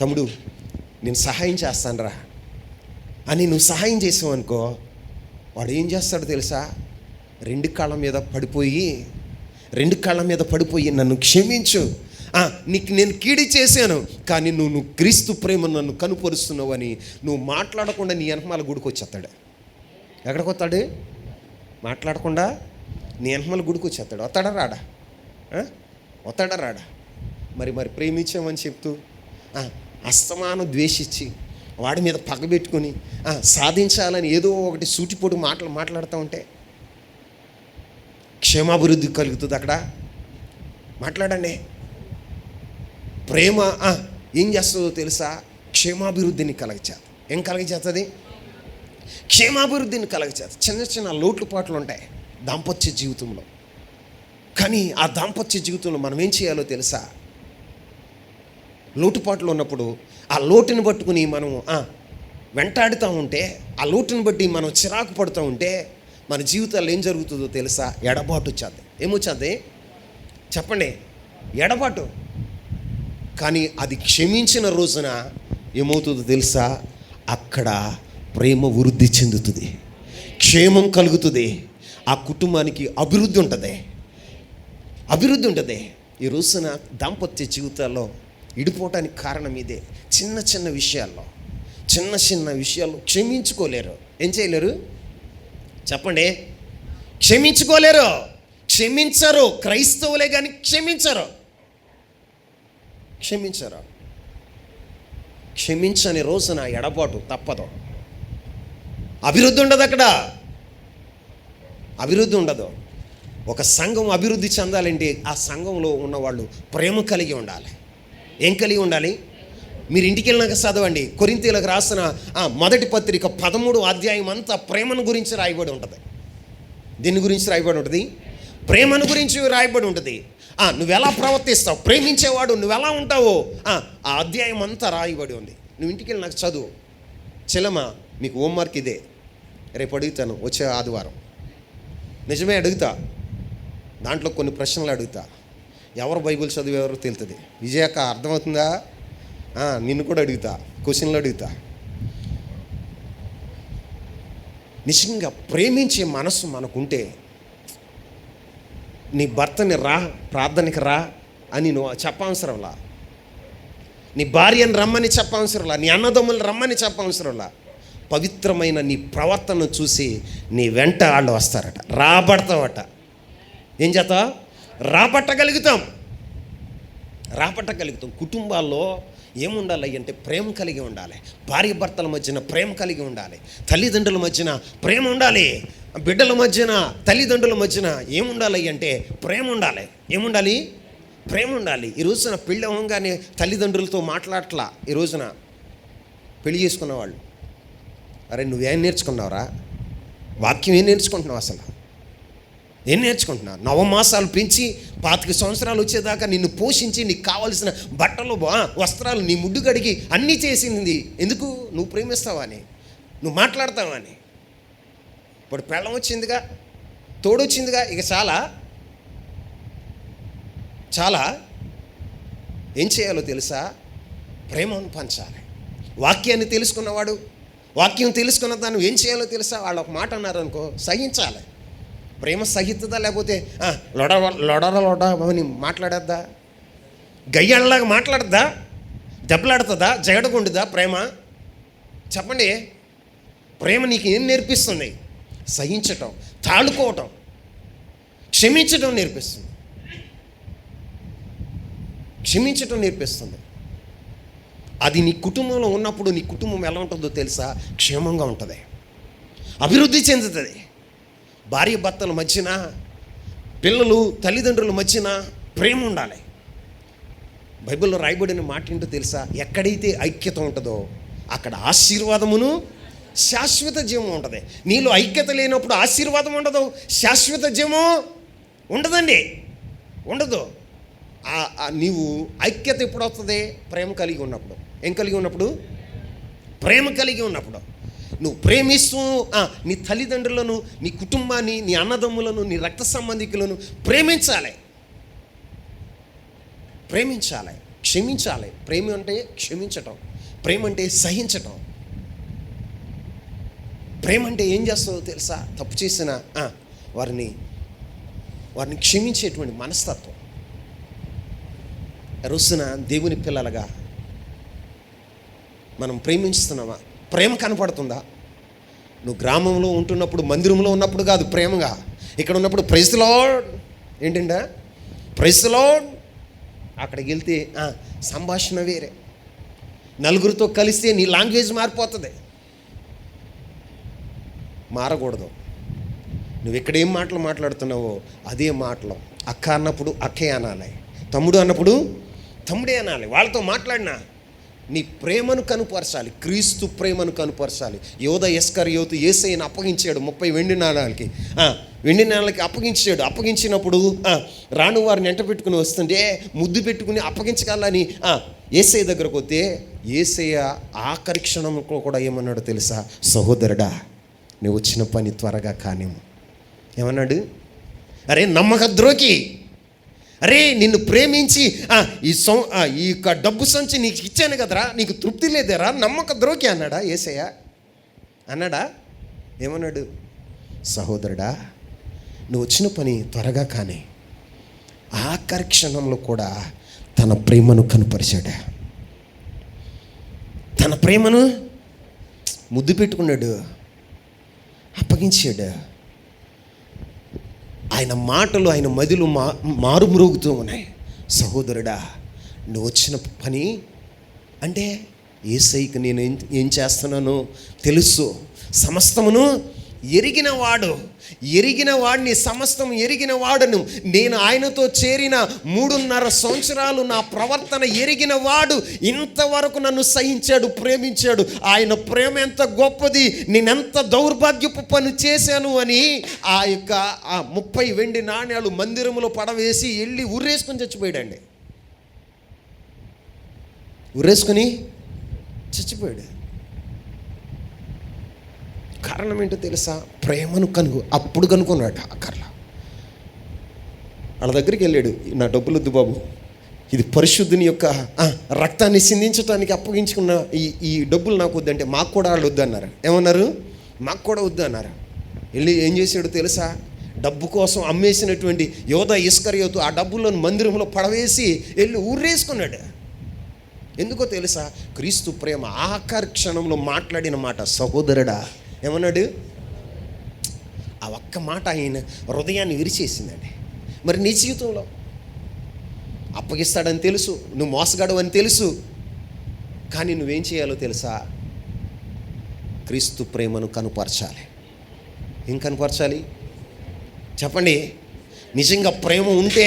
తమ్ముడు నేను సహాయం చేస్తాను రా అని నువ్వు సహాయం చేసావు అనుకో, వాడు ఏం చేస్తాడు తెలుసా? రెండు కాళ్ళ మీద పడిపోయి నన్ను క్షమించు, నీకు నేను కీడి చేశాను, కానీ నువ్వు క్రీస్తు ప్రేమను నన్ను కనుపరుస్తున్నావు అని నువ్వు మాట్లాడకుండా నీ వెనకమాల గుడికి వచ్చేస్తాడు. ఎక్కడికి వస్తాడు? మాట్లాడకుండా నీ వెనకమాల గుడికి వచ్చేస్తాడు. వస్తాడా రాడా? మరి ప్రేమించామని చెప్తూ అస్తమానం ద్వేషించి వాడి మీద పగబెట్టుకొని సాధించాలని ఏదో ఒకటి సూటిపోటు మాట్లాడుతూ ఉంటే క్షేమాభివృద్ధి కలుగుతుంది. అక్కడ మాట్లాడండి. ప్రేమ ఏం చేస్తుందో తెలుసా? క్షేమాభివృద్ధిని కలగచేస్తుంది. ఏం కలగచేస్తుంది? క్షేమాభివృద్ధిని కలగచేస్తుంది. చిన్న చిన్న లోటుపాట్లు ఉంటాయి దాంపత్య జీవితంలో, కానీ ఆ దాంపత్య జీవితంలో మనం ఏం చేయాలో తెలుసా? లోటుపాట్లు ఉన్నప్పుడు ఆ లోటుని పట్టుకుని మనం వెంటాడుతూ ఉంటే, ఆ లోటుని బట్టి మనం చిరాకు పడుతూ ఉంటే మన జీవితాల్లో ఏం జరుగుతుందో తెలుసా? ఎడబాటు వచ్చేది. ఏమొచ్చేది చెప్పండి? ఎడబాటు. కానీ అది క్షమించిన రోజున ఏమవుతుందో తెలుసా? అక్కడ ప్రేమ వృద్ధి చెందుతుంది, క్షేమం కలుగుతుంది, ఆ కుటుంబానికి అభివృద్ధి ఉంటుంది. ఈ రోజున దాంపత్య జీవితాల్లో ఇడిపోవటానికి కారణం ఇదే. చిన్న చిన్న విషయాల్లో క్షమించుకోలేరు. ఏం చేయలేరు చెప్పండి? క్షమించరు. క్రైస్తవులే కానీ క్షమించరు. క్షమించని రోజున ఎడబాటు తప్పదు. అభివృద్ధి ఉండదు. అక్కడ అభివృద్ధి ఉండదు. ఒక సంఘం అభివృద్ధి చెందాలంటే ఆ సంఘంలో ఉన్నవాళ్ళు ప్రేమ కలిగి ఉండాలి. ఏం కలిగి ఉండాలి? మీరు ఇంటికి వెళ్ళినాక చదవండి. కొరింథీయులకు రాసిన మొదటి పత్రిక 13వ అధ్యాయం అంతా ప్రేమను గురించి రాయబడి ఉంటుంది. దీని గురించి రాయబడి ఉంటుంది, ప్రేమను గురించి రాయబడి ఉంటుంది. నువ్వెలా ప్రవర్తిస్తావు, ప్రేమించేవాడు నువ్వెలా ఉంటావో ఆ అధ్యాయం అంతా రాయబడి ఉంది. నువ్వు ఇంటికి వెళ్ళి నాకు చదువు. చెల్లమ్మ మీకు హోంవర్క్ ఇదే, రేపు అడుగుతాను వచ్చే ఆదివారం. నిజమే అడుగుతా, దాంట్లో కొన్ని ప్రశ్నలు అడుగుతా. ఎవరు బైబిల్ చదివేవారో తెలుస్తుంది. విజయక్క అర్థమవుతుందా? నిన్ను కూడా అడుగుతా, క్వశ్చన్లు అడుగుతా. నిజంగా ప్రేమించే మనసు మనకుంటే, నీ భర్తని ప్రార్థనకి రా అని నువ్వు చెప్పవసరంలా, నీ భార్యను రమ్మని చెప్పవసరంలా, నీ అన్నదమ్ములు రమ్మని చెప్పవసరంలా. పవిత్రమైన నీ ప్రవర్తనను చూసి నీ వెంట వాళ్ళు వస్తారట, రాబడతావట. ఏం చేత రాబట్టగలుగుతాం. కుటుంబాల్లో ఏముండాలి అంటే ప్రేమ కలిగి ఉండాలి. భార్య భర్తల మధ్యన ప్రేమ కలిగి ఉండాలి. తల్లిదండ్రుల మధ్యన ప్రేమ ఉండాలి. బిడ్డల మధ్యన తల్లిదండ్రుల మధ్యన ఏముండాలి అంటే ప్రేమ ఉండాలి. ఏముండాలి? ప్రేమ ఉండాలి. ఈ రోజున పెళ్ళి అవ్వగానే తల్లిదండ్రులతో మాట్లాడట్లా. ఈ రోజున పెళ్లి చేసుకున్న వాళ్ళు, అరే నువ్వేం నేర్చుకున్నావురా? వాక్యం ఏం నేర్చుకుంటున్నావు? అసలు ఏం నేర్చుకుంటున్నావు? నవమాసాలు పెంచి 25 సంవత్సరాలు వచ్చేదాకా నిన్ను పోషించి నీకు కావాల్సిన బట్టలు వస్త్రాలు నీ ముడ్డు కడిగి అన్నీ చేసింది ఎందుకు? నువ్వు ప్రేమిస్తావా అని, నువ్వు మాట్లాడతావా అని. ఇప్పుడు పెళ్ళం వచ్చిందిగా, తోడొచ్చిందిగా, ఇక చాలా ఏం చేయాలో తెలుసా? ప్రేమను పంచాలి. వాక్యాన్ని తెలుసుకున్నవాడు, వాక్యం తెలుసుకున్న దాన్ని ఏం చేయాలో తెలుసా? వాళ్ళు ఒక మాట అన్నారనుకో, సహించాలి. ప్రేమ సహిస్తుందా? లేకపోతే లొడ అని మాట్లాడద్దా? గయ్యాళ్ళలాగా మాట్లాడద్దా? దెబ్బలాడుతుందా? జగడగుండుదా ప్రేమ? చెప్పండి. ప్రేమ నీకు ఏం నేర్పిస్తుంది? సహించటం, తాళుకోవటం, క్షమించటం నేర్పిస్తుంది. అది నీ కుటుంబంలో ఉన్నప్పుడు నీ కుటుంబం ఎలా ఉంటుందో తెలుసా? క్షేమంగా ఉంటుంది, అభివృద్ధి చెందుతుంది. భార్య భర్తల మధ్యన, పిల్లలు తల్లిదండ్రుల మధ్యన ప్రేమ ఉండాలి. బైబిల్లో రాయబడిన మాట ఏంటో తెలుసా? ఎక్కడైతే ఐక్యత ఉంటుందో అక్కడ ఆశీర్వాదమును శాశ్వత జీవం ఉంటుంది. నీలో ఐక్యత లేనప్పుడు ఆశీర్వాదం ఉండదు, శాశ్వత జీవం ఉండదండి, ఉండదు. నీవు ఐక్యత ఎప్పుడు వస్తుంది? ప్రేమ కలిగి ఉన్నప్పుడు. ఏం కలిగి ఉన్నప్పుడు? ప్రేమ కలిగి ఉన్నప్పుడు. నువ్వు ప్రేమిస్తూ నీ తల్లిదండ్రులను, నీ కుటుంబాన్ని, నీ అన్నదమ్ములను, నీ రక్త సంబంధికులను ప్రేమించాలి. క్షమించాలి. ప్రేమ అంటే క్షమించటం, ప్రేమ అంటే సహించటం. ప్రేమ అంటే ఏం చేస్తుందో తెలుసా? తప్పు చేసిన వారిని క్షమించేటువంటి మనస్తత్వం. రోజున దేవుని పిల్లలుగా మనం ప్రేమిస్తున్నామా? ప్రేమ కనపడుతుందా? నువ్వు గ్రామంలో ఉంటున్నప్పుడు, మందిరంలో ఉన్నప్పుడు కాదు ప్రేమగా, ఇక్కడ ఉన్నప్పుడు ప్రైజ్ ది లార్డ్ ఏంటంటే ప్రైజ్ ది లార్డ్. అక్కడికి వెళ్తే సంభాషణ వేరే. నలుగురితో కలిస్తే నీ లాంగ్వేజ్ మారిపోతుంది. మారకూడదు. నువ్వు ఇక్కడ ఏం మాటలు మాట్లాడుతున్నావో అదే మాటలు. అక్క అన్నప్పుడు అక్కే అనాలి, తమ్ముడు అన్నప్పుడు తమ్ముడే అనాలి. వాళ్ళతో మాట్లాడినా నీ ప్రేమను కనుపరచాలి, క్రీస్తు ప్రేమను కనుపరచాలి. యోధ ఇస్కరియోతు యేసయ్యను అప్పగించాడు 30 వెండి నాణాలకి అప్పగించినప్పుడు రాను వారిని ఎంట పెట్టుకుని వస్తుంటే ముద్దు పెట్టుకుని అప్పగించగలని యేసయ్య దగ్గరకు వస్తే యేసయ్య ఆఖరి క్షణంలో కూడా ఏమన్నాడు తెలుసా? సహోదరుడా, నువ్వు వచ్చిన పని త్వరగా కానేమో. ఏమన్నాడు? అరే నమ్మకద్రోహి, అరే నిన్ను ప్రేమించి ఈ డబ్బు సంచి నీకు ఇచ్చాను కదరా, నీకు తృప్తి లేదేరా, నమ్మక ద్రోహి అన్నాడా యేసయ్య? అన్నాడా? ఏమన్నాడు? సహోదరుడా, నువ్వు వచ్చిన పని త్వరగా కానీ. ఆఖరి క్షణంలో కూడా తన ప్రేమను కనుపరిచాడు. తన ప్రేమను ముద్దు పెట్టుకున్నాడు, అప్పగించాడు. ఆయన మాటలు ఆయన మదిలో మారుమ్రోగుతూ ఉన్నాయి. సహోదరుడా, నువ్వు వచ్చిన పని అంటే యేసయ్యకి నేను ఏం చేస్తున్నానో తెలుసు. సమస్తమును ఎరిగిన వాడిని, సమస్తం ఎరిగిన వాడును. నేను ఆయనతో చేరిన 3.5 సంవత్సరాలు నా ప్రవర్తన ఎరిగిన వాడు ఇంతవరకు నన్ను సహించాడు, ప్రేమించాడు. ఆయన ప్రేమ ఎంత గొప్పది, నేనెంత దౌర్భాగ్యపు పని చేశాను అని ఆ 30 వెండి నాణ్యాలు మందిరంలో పడవేసి వెళ్ళి ఉరేసుకొని చచ్చిపోయాడండి. ఉరేసుకొని చచ్చిపోయాడు. కారణం ఏంటో తెలుసా? ప్రేమను అప్పుడు కనుక్కున్నాడు. అక్కర్లా వాళ్ళ దగ్గరికి వెళ్ళాడు. నా డబ్బులు వద్దు బాబు, ఇది పరిశుద్ధుని యొక్క రక్తాన్ని సిందించడానికి అప్పగించుకున్న ఈ డబ్బులు నాకు వద్దంటే మాకు కూడా వాళ్ళు వద్దన్నారు. ఏమన్నారు? మాకు కూడా వద్దన్నారు. వెళ్ళి ఏం చేశాడు తెలుసా? డబ్బు కోసం అమ్మేసినటువంటి యోధ ఇస్కరియోతు ఆ డబ్బులను మందిరంలో పడవేసి వెళ్ళి ఊరేసుకున్నాడు. ఎందుకో తెలుసా? క్రీస్తు ప్రేమ ఆఖరి క్షణంలో మాట్లాడిన మాట, సహోదరుడా. ఏమన్నాడు? ఆ ఒక్క మాట ఆయన హృదయాన్ని విరిచేసిందండి. మరి నీ జీవితంలో అప్పగిస్తాడని తెలుసు, నువ్వు మోసగాడు అని తెలుసు, కానీ నువ్వేం చేయాలో తెలుసా? క్రీస్తు ప్రేమను కనుపరచాలి. ఏం కనుపరచాలి చెప్పండి? నిజంగా ప్రేమ ఉంటే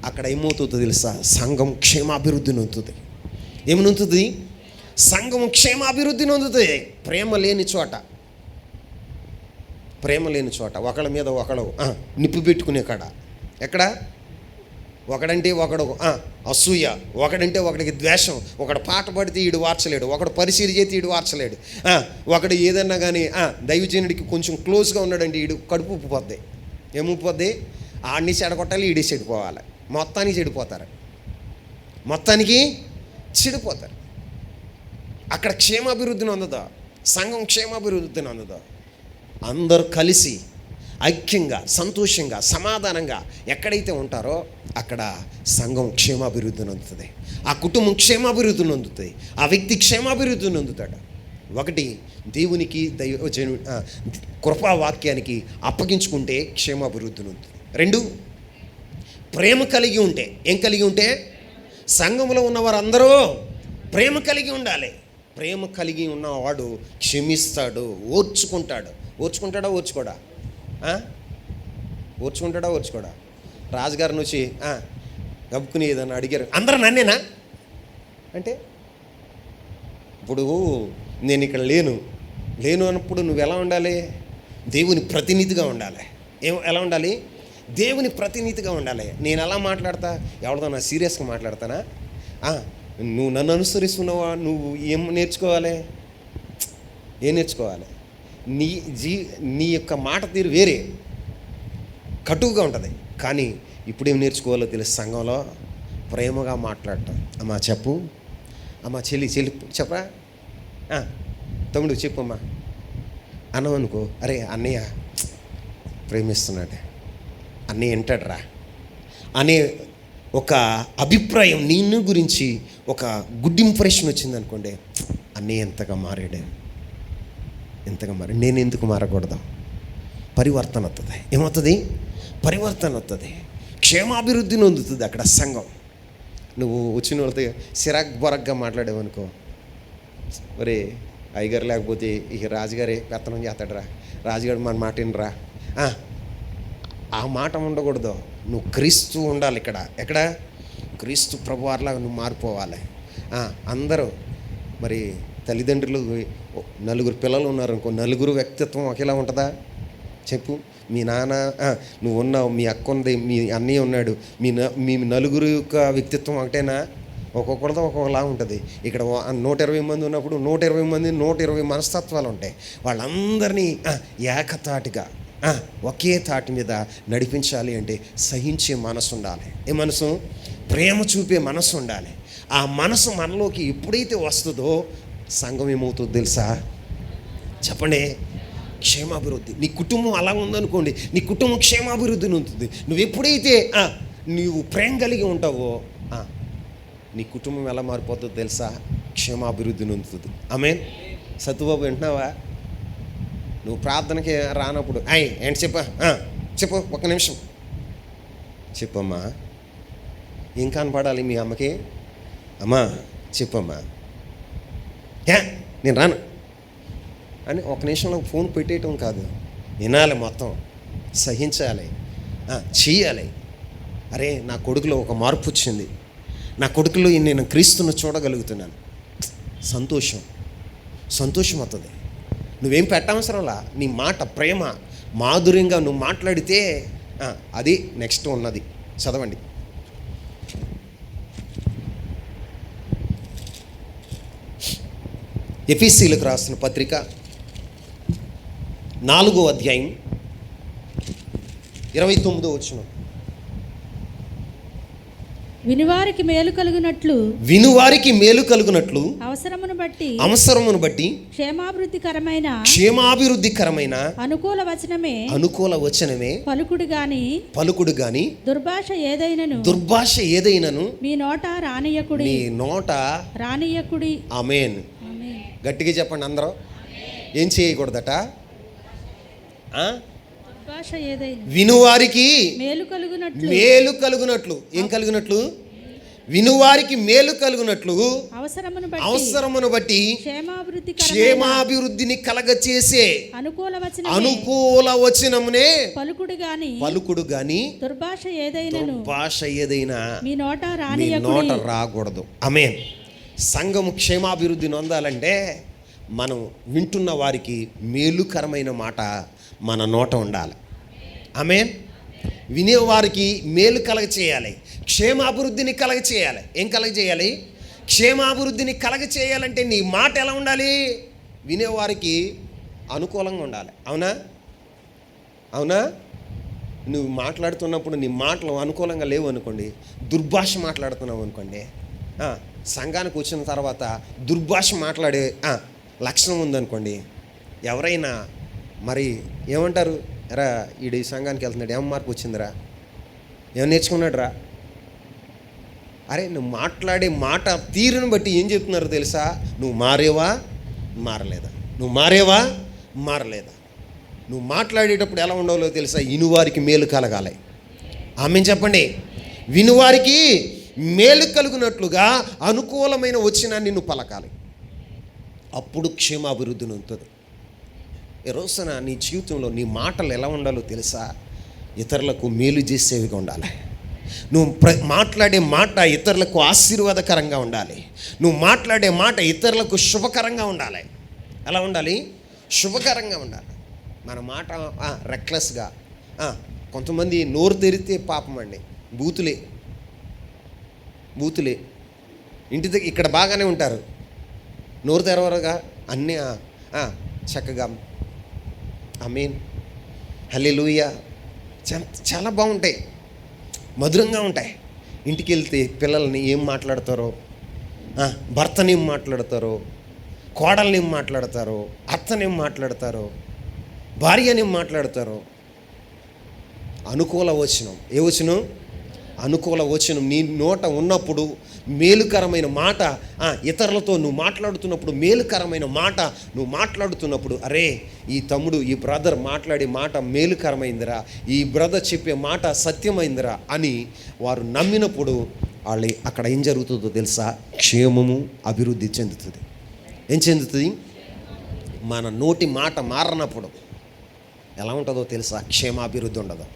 అక్కడ ఏమవుతుందో తెలుసా? సంఘం క్షేమాభివృద్ధి నొందుతుంది. ఏమనుంటుంది? సంఘం క్షేమాభివృద్ధి నొందుతుంది. ప్రేమ లేని చోట ఒకళ్ళ మీద ఒకడు నిప్పు పెట్టుకునే కాడ, ఎక్కడ ఒకడంటే ఒకడు అసూయ, ఒకడంటే ఒకడికి ద్వేషం, ఒకడు పాట పడితే ఈడు వార్చలేడు, ఒకడు పరిశీలి చేతి ఈడు వార్చలేడు, ఒకడు ఏదన్నా కానీ దైవజనుడికి కొంచెం క్లోజ్గా ఉన్నాడంటే ఈడు కడుపు ఉప్పిపోద్ది. ఏముప్పిపోద్ది? ఆడిని చెడగొట్టాలి, ఈడి చెడిపోవాలి, మొత్తానికి చెడిపోతారు. అక్కడ క్షేమాభివృద్ధిని అందదా, సంఘం క్షేమాభివృద్ధిని అందదా. అందరూ కలిసి ఐక్యంగా, సంతోషంగా, సమాధానంగా ఎక్కడైతే ఉంటారో అక్కడ సంఘం క్షేమాభివృద్ధిని అందుతుంది, ఆ కుటుంబం క్షేమాభివృద్ధిని అందుతుంది, ఆ వ్యక్తి క్షేమాభివృద్ధిని అందుతాడు. ఒకటి, దేవునికి కృపావాక్యానికి అప్పగించుకుంటే క్షేమాభివృద్ధిని ఉంటుంది. రెండు, ప్రేమ కలిగి ఉంటే. ఏం కలిగి ఉంటే? సంఘంలో ఉన్నవారందరూ ప్రేమ కలిగి ఉండాలి. ప్రేమ కలిగి ఉన్నవాడు క్షమిస్తాడు, ఓర్చుకుంటాడా? ఓర్చుకోడా? రాజుగారిని వచ్చి గబ్బుకుని ఏదన్నా అడిగారు, అందరూ నన్నేనా అంటే, ఇప్పుడు నేను ఇక్కడ లేను అన్నప్పుడు నువ్వు ఎలా ఉండాలి? దేవుని ప్రతినిధిగా ఉండాలి. ఎలా ఉండాలి? దేవుని ప్రతినిధిగా ఉండాలి. నేను ఎలా మాట్లాడతా? ఎవరితో నా సీరియస్గా మాట్లాడతానా? నువ్వు నన్ను అనుసరిస్తున్నావా? నువ్వు ఏం నేర్చుకోవాలి? నీ యొక్క మాట తీరు వేరే, కటువుగా ఉంటుంది. కానీ ఇప్పుడేం నేర్చుకోవాలో తెలుసు? సంఘంలో ప్రేమగా మాట్లాడటం. అమ్మా చెప్పు, అమ్మా చెల్లి చెప్పరా, తమ్ముడు చెప్పమ్మా అన్నావు అనుకో, అరే అన్నయ్య ప్రేమిస్తున్నాడు, అన్నయ్య వింటాడురా అనే ఒక అభిప్రాయం నిన్ను గురించి ఒక గుడ్ ఇంప్రెషన్ వచ్చిందనుకోండి, అన్నయ్య ఎంతగా మారాడు, నేను ఎందుకు మారకూడదు? పరివర్తన వస్తుంది. ఏమవుతుంది? పరివర్తన వస్తుంది, క్షేమాభివృద్ధిని పొందుతుంది అక్కడ సంఘం. నువ్వు వచ్చిన వాళ్ళతో సిరాక్ బొరగ్గా మాట్లాడేవనుకో, ఒరే అయ్యగారు లేకపోతే ఇక రాజుగారే పెత్తనం చేస్తాడరా, రాజుగారు మన మాట వినరా, ఆ మాట ఉండకూడదు. నువ్వు క్రీస్తు ఉండాలి ఇక్కడ. ఎక్కడ? క్రీస్తు ప్రభువారిలాగా నువ్వు మారిపోవాలి. అందరూ మరి తల్లిదండ్రులు, నలుగురు పిల్లలు ఉన్నారనుకో, నలుగురు వ్యక్తిత్వం ఒకేలా ఉంటుందా చెప్పు? మీ నాన్న, నువ్వు ఉన్నావు, మీ అక్క ఉంది, మీ అన్నయ్య ఉన్నాడు, మీ నలుగురు యొక్క వ్యక్తిత్వం ఒకటేనా? ఒక్కొక్కరితో ఒక్కొక్కలా ఉంటుంది. ఇక్కడ 120 మంది ఉన్నప్పుడు 120 మనస్తత్వాలు ఉంటాయి. వాళ్ళందరినీ ఏకతాటిగా ఒకే తాటి మీద నడిపించాలి అంటే సహించే మనసు ఉండాలి. ఏ మనసు? ప్రేమ చూపే మనసు ఉండాలి. ఆ మనసు మనలోకి ఎప్పుడైతే వస్తుందో సంఘం ఏమవుతుందో తెలుసా? చెప్పండి, క్షేమాభివృద్ధి. నీ కుటుంబం అలా ఉందనుకోండి, నీ కుటుంబం క్షేమాభివృద్ధిని ఉంటుంది. నువ్వు ఎప్పుడైతే నువ్వు ప్రేమ కలిగి ఉంటావో నీ కుటుంబం ఎలా మారిపోతుందో తెలుసా? క్షేమాభివృద్ధిని ఉంటుంది. ఆమేన్. సత్తుబాబు వింటున్నావా? నువ్వు ప్రార్థనకి రానప్పుడు ఏంటి చెప్పు, ఒక్క నిమిషం చెప్పమ్మా, ఏం కనపడాలి మీ అమ్మకి? అమ్మా చెప్పమ్మా, నేను రాను అని ఒక నిమిషంలో ఫోన్ పెట్టేయటం కాదు, వినాలి, మొత్తం సహించాలి, చెయ్యాలి. అరే నా కొడుకులో ఒక మార్పు వచ్చింది, నా కొడుకులో నేను క్రీస్తును చూడగలుగుతున్నాను. సంతోషం అవుతుంది. నువ్వేం పెట్టవసరంలా, నీ మాట ప్రేమ మాధుర్యంగా నువ్వు మాట్లాడితే అది నెక్స్ట్ ఉన్నది. చదవండి. ఎఫెసీయులకు రాసిన పత్రిక 4వ అధ్యాయం 29వ వచనం. వినువారికి మేలు కలుగునట్లు అవసరమును బట్టి క్షేమాభివృద్ధికరమైన అనుకూల వచనమే పలుకుడు గాని దుర్భాష ఏదైనను మీ నోట రానియకుడి. ఆమేన్. గట్టిగా చెప్పండి అందరూ. ఏం చేయకూడదట? దుర్భాష ఏదైనా వినువారికి మేలు కలుగునట్లు మేలు కలుగునట్లు. ఏం కలుగునట్లు? వినువారికి మేలు కలుగునట్లు అవసరమును బట్టి క్షేమాభివృద్ధిని కలగచేసే అనుకూల వచనమునే పలుకుడు గాని దుర్భాష ఏదైనా మీ నోట రాకూడదు. ఆమేన్. సంఘము క్షేమాభివృద్ధి నొందాలంటే మనం వింటున్న వారికి మేలుకరమైన మాట మన నోట ఉండాలి. ఆమేన్. వినేవారికి మేలు కలగ చేయాలి, క్షేమాభివృద్ధిని కలగ చేయాలి. ఏం కలగ చేయాలి? క్షేమాభివృద్ధిని కలగ చేయాలంటే నీ మాట ఎలా ఉండాలి? వినేవారికి అనుకూలంగా ఉండాలి. అవునా? అవునా? నువ్వు మాట్లాడుతున్నప్పుడు నీ మాటలు అనుకూలంగా లేవు అనుకోండి, దుర్భాష మాట్లాడుతున్నావు అనుకోండి, సంఘానికి వచ్చిన తర్వాత దుర్భాష మాట్లాడే లక్షణం ఉందనుకోండి, ఎవరైనా మరి ఏమంటారు? రా ఈడు ఈ సంఘానికి వెళ్తున్నాడు, ఏం మార్పు వచ్చిందిరా, ఏం నేర్చుకున్నాడు రా. అరే నువ్వు మాట్లాడే మాట తీరును బట్టి ఏం చెప్తున్నారో తెలుసా? నువ్వు మారేవా మారలేదా, నువ్వు మారేవా మారలేదా. నువ్వు మాట్లాడేటప్పుడు ఎలా ఉండాలో తెలుసా? వినువారికి మేలు కలగాలి. ఆమేన్ చెప్పండి. వినువారికి మేలు కలుగునట్లుగా అనుకూలమైన వచనాన్ని నువ్వు పలకాలి. అప్పుడు క్షేమాభివృద్ధిని ఉంటుంది. ఈ రోజున నీ జీవితంలో నీ మాటలు ఎలా ఉండాలో తెలుసా? ఇతరులకు మేలు చేసేవిగా ఉండాలి. నువ్వు మాట్లాడే మాట ఇతరులకు ఆశీర్వాదకరంగా ఉండాలి. నువ్వు మాట్లాడే మాట ఇతరులకు శుభకరంగా ఉండాలి. ఎలా ఉండాలి? శుభకరంగా ఉండాలి. మన మాట రెక్లెస్గా, కొంతమంది నోరు తెరితే పాపం అండి, బూతులే ఇంటి దగ్గర ఇక్కడ బాగానే ఉంటారు, నోరు తెరవరుగా అన్నీ చక్కగా ఆమేన్ హల్లెలూయా చాలా బాగుంటాయి, మధురంగా ఉంటాయి. ఇంటికి వెళ్తే పిల్లల్ని ఏం మాట్లాడతారో, భర్తని ఏం మాట్లాడతారో, కోడల్ని ఏం మాట్లాడతారో, అత్తనేం మాట్లాడతారో, భార్యని ఏం మాట్లాడతారో. అనుకూల వచనం. ఏ వచనం? అనుకూల వచనం నీ నోట ఉన్నప్పుడు మేలుకరమైన మాట, ఇతరులతో నువ్వు మాట్లాడుతున్నప్పుడు మేలుకరమైన మాట నువ్వు మాట్లాడుతున్నప్పుడు, అరే ఈ తమ్ముడు ఈ బ్రదర్ మాట్లాడే మాట మేలుకరమైందిరా, ఈ బ్రదర్ చెప్పే మాట సత్యమైందిరా అని వారు నమ్మినప్పుడు వాళ్ళు అక్కడ ఏం జరుగుతుందో తెలుసా? క్షేమము అభివృద్ధి చెందుతుంది. ఏం చెందుతుంది? మన నోటి మాట మారనప్పుడు ఎలా ఉంటుందో తెలుసా? క్షేమాభివృద్ధి ఉండదు.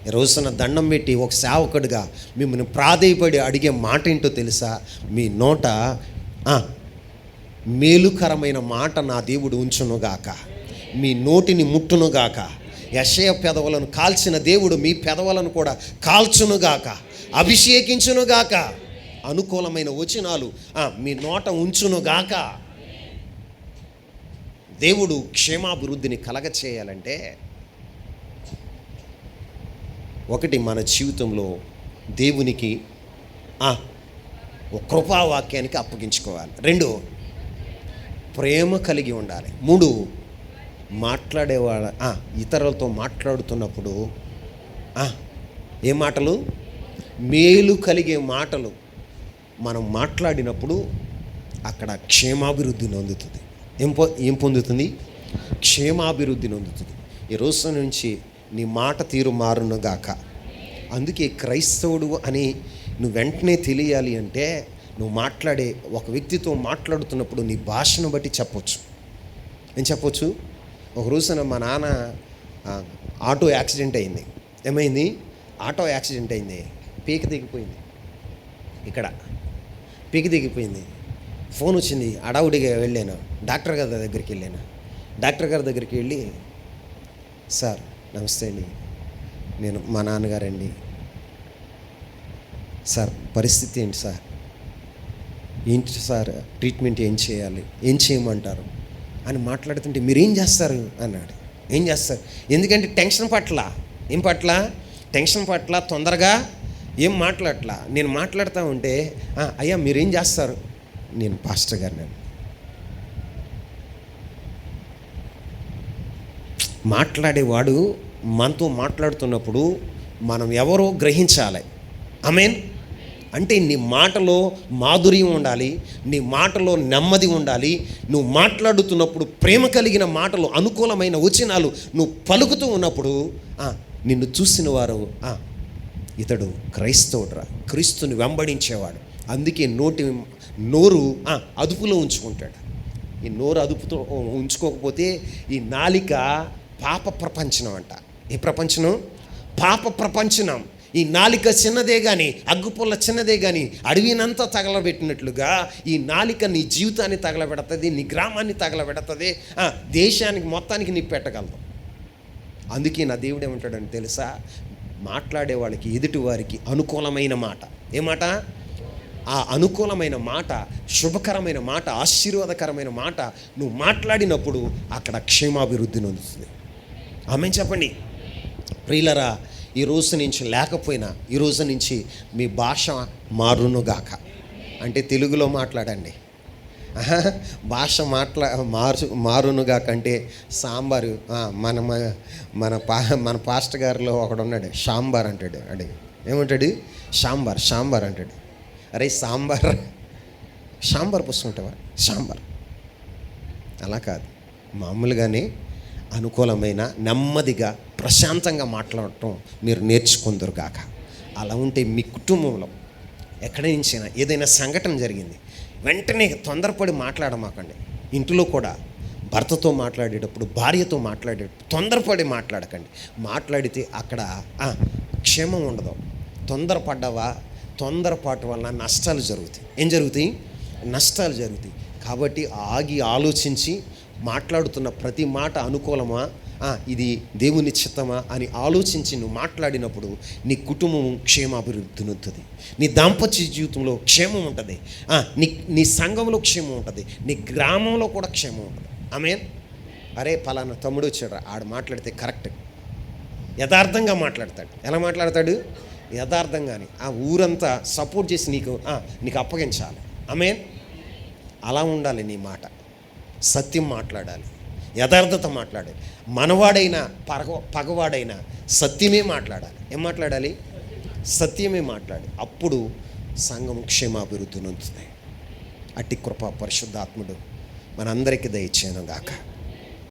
ఈ రోజున దండం పెట్టి ఒక సేవకుడిగా మిమ్మల్ని ప్రాధేయపడి అడిగే మాట ఏంటో తెలుసా? మీ నోట మేలుకరమైన మాట నా దేవుడు ఉంచునుగాక, మీ నోటిని ముట్టునుగాక. యెషయా పెదవులను కాల్చిన దేవుడు మీ పెదవులను కూడా కాల్చునుగాక, అభిషేకించునుగాక. అనుకూలమైన వచనాలు మీ నోట ఉంచునుగాక. దేవుడు క్షేమాభివృద్ధిని కలగ చేయాలంటే ఒకటి, మన జీవితంలో దేవునికి ఒక కృపావాక్యానికి అప్పగించుకోవాలి. 2, ప్రేమ కలిగి ఉండాలి. 3, మాట్లాడేవాళ్ళ ఇతరులతో మాట్లాడుతున్నప్పుడు ఏ మాటలు? మేలు కలిగే మాటలు మనం మాట్లాడినప్పుడు అక్కడ క్షేమాభివృద్ధిని పొందుతుంది. ఏం పొందుతుంది? క్షేమాభివృద్ధిని పొందుతుంది. ఈ రోజు నుంచి నీ మాట తీరు మారునుగాక. అందుకే క్రైస్తవుడు అని నువ్వు వెంటనే తెలియాలి అంటే నువ్వు మాట్లాడే ఒక వ్యక్తితో మాట్లాడుతున్నప్పుడు నీ భాషను బట్టి చెప్పొచ్చు. ఏం చెప్పొచ్చు? ఒక రోజున మా నాన్న ఆటో యాక్సిడెంట్ అయింది. ఏమైంది? ఆటో యాక్సిడెంట్ అయింది. పీక దిగిపోయింది. ఇక్కడ పీక దిగిపోయింది. ఫోన్ వచ్చింది. అడావుడిగా వెళ్ళాను. డాక్టర్ గారి దగ్గరికి వెళ్ళాను. డాక్టర్ గారి దగ్గరికి వెళ్ళి, సార్ నమస్తే అండి, నేను మా నాన్నగారండి, సార్ పరిస్థితి ఏంటి సార్, ఏంటి సార్ ట్రీట్మెంట్ ఏం చేయాలి, ఏం చేయమంటారు అని మాట్లాడుతుంటే, మీరేం చేస్తారు అన్నాడు. ఏం చేస్తారు? ఎందుకంటే టెన్షన్ పట్ల, ఏం పట్ల? టెన్షన్ పట్ల తొందరగా ఏం మాట్లాడట్లా. నేను మాట్లాడుతూ ఉంటే, అయ్యా మీరేం చేస్తారు? నేను పాస్టర్ గారిని. మాట్లాడేవాడు మనతో మాట్లాడుతున్నప్పుడు మనం ఎవరో గ్రహించాలి. ఆమేన్. అంటే నీ మాటలో మాధుర్యం ఉండాలి, నీ మాటలో నెమ్మది ఉండాలి. నువ్వు మాట్లాడుతున్నప్పుడు ప్రేమ కలిగిన మాటలు, అనుకూలమైన వచనాలు నువ్వు పలుకుతూ ఉన్నప్పుడు నిన్ను చూసిన వారు ఇతడు క్రైస్తవుడురా, క్రీస్తుని వెంబడించేవాడు. అందుకే నోరు అదుపులో ఉంచుకుంటాడు. ఈ నోరు అదుపుతో ఉంచుకోకపోతే ఈ నాలిక పాప ప్రపంచనం అంట. ఏ ప్రపంచనం? పాప ప్రపంచనం. ఈ నాలిక చిన్నదే కానీ, అగ్గుపుల్ల చిన్నదే కానీ అడవినంతా తగలబెట్టినట్లుగా ఈ నాలిక నీ జీవితాన్ని తగలబెడుతుంది, నీ గ్రామాన్ని తగలబెడుతుంది, దేశానికి మొత్తానికి నీ పెట్టగలదు. అందుకే నా దేవుడు ఏమంటాడని తెలుసా? మాట్లాడే వాళ్ళకి, ఎదుటి వారికి అనుకూలమైన మాట. ఏ మాట? ఆ అనుకూలమైన మాట, శుభకరమైన మాట, ఆశీర్వాదకరమైన మాట నువ్వు మాట్లాడినప్పుడు అక్కడ క్షేమాభివృద్ధి నొందుతుంది. ఆమేన్ చెప్పండి. ప్రియులరా, ఈ రోజు నుంచి లేకపోయినా ఈ రోజు నుంచి మీ భాష మారునుగాక. అంటే తెలుగులో మాట్లాడండి. భాష మారునుగాక అంటే సాంబారు. మన పాస్టర్ గారిలో ఒకడు ఉన్నాడు, సాంబార్ అంటాడు. ఏమంటాడు? సాంబార్ అంటాడు. అరే సాంబార్ పుస్తుంటావా? సాంబార్ అలా కాదు, మామూలుగానే అనుకూలమైన, నెమ్మదిగా, ప్రశాంతంగా మాట్లాడటం మీరు నేర్చుకుందరు కాక. అలా ఉంటే మీ కుటుంబంలో ఎక్కడి నుంచైనా ఏదైనా సంఘటన జరిగింది, వెంటనే తొందరపడి మాట్లాడమాకండి. ఇంట్లో కూడా భర్తతో మాట్లాడేటప్పుడు, భార్యతో మాట్లాడేటప్పుడు తొందరపడి మాట్లాడకండి. మాట్లాడితే అక్కడ క్షేమం ఉండదు. తొందరపాటు వల్ల నష్టాలు జరుగుతాయి. ఏం జరుగుతాయి? నష్టాలు జరుగుతాయి. కాబట్టి ఆగి ఆలోచించి మాట్లాడుతున్న ప్రతి మాట అనుకూలమా, ఇది దేవుని చిత్తమా అని ఆలోచించి నువ్వు మాట్లాడినప్పుడు నీ కుటుంబం క్షేమాభివృద్ధి నొందుతుంది. నీ దాంపత్య జీవితంలో క్షేమం ఉంటుంది, నీ సంఘంలో క్షేమం ఉంటుంది, నీ గ్రామంలో కూడా క్షేమం ఉంటుంది. ఆమేన్. అరే పలానా తమ్ముడు వచ్చాడు, ఆడు మాట్లాడితే కరెక్ట్, యథార్థంగా మాట్లాడతాడు. ఎలా మాట్లాడతాడు? యథార్థంగాని. ఆ ఊరంతా సపోర్ట్ చేసి నీకు అప్పగించాలి. ఆమేన్. అలా ఉండాలి నీ మాట. సత్యం మాట్లాడాలి, యథార్థత మాట్లాడాలి. మనవాడైనా పగవాడైనా సత్యమే మాట్లాడాలి. ఏం మాట్లాడాలి? సత్యమే మాట్లాడి. అప్పుడు సంఘం క్షేమాభివృద్ధి నొందుతుంది. అట్టి కృప పరిశుద్ధాత్ముడు మనందరికీ దయచేయను గాక.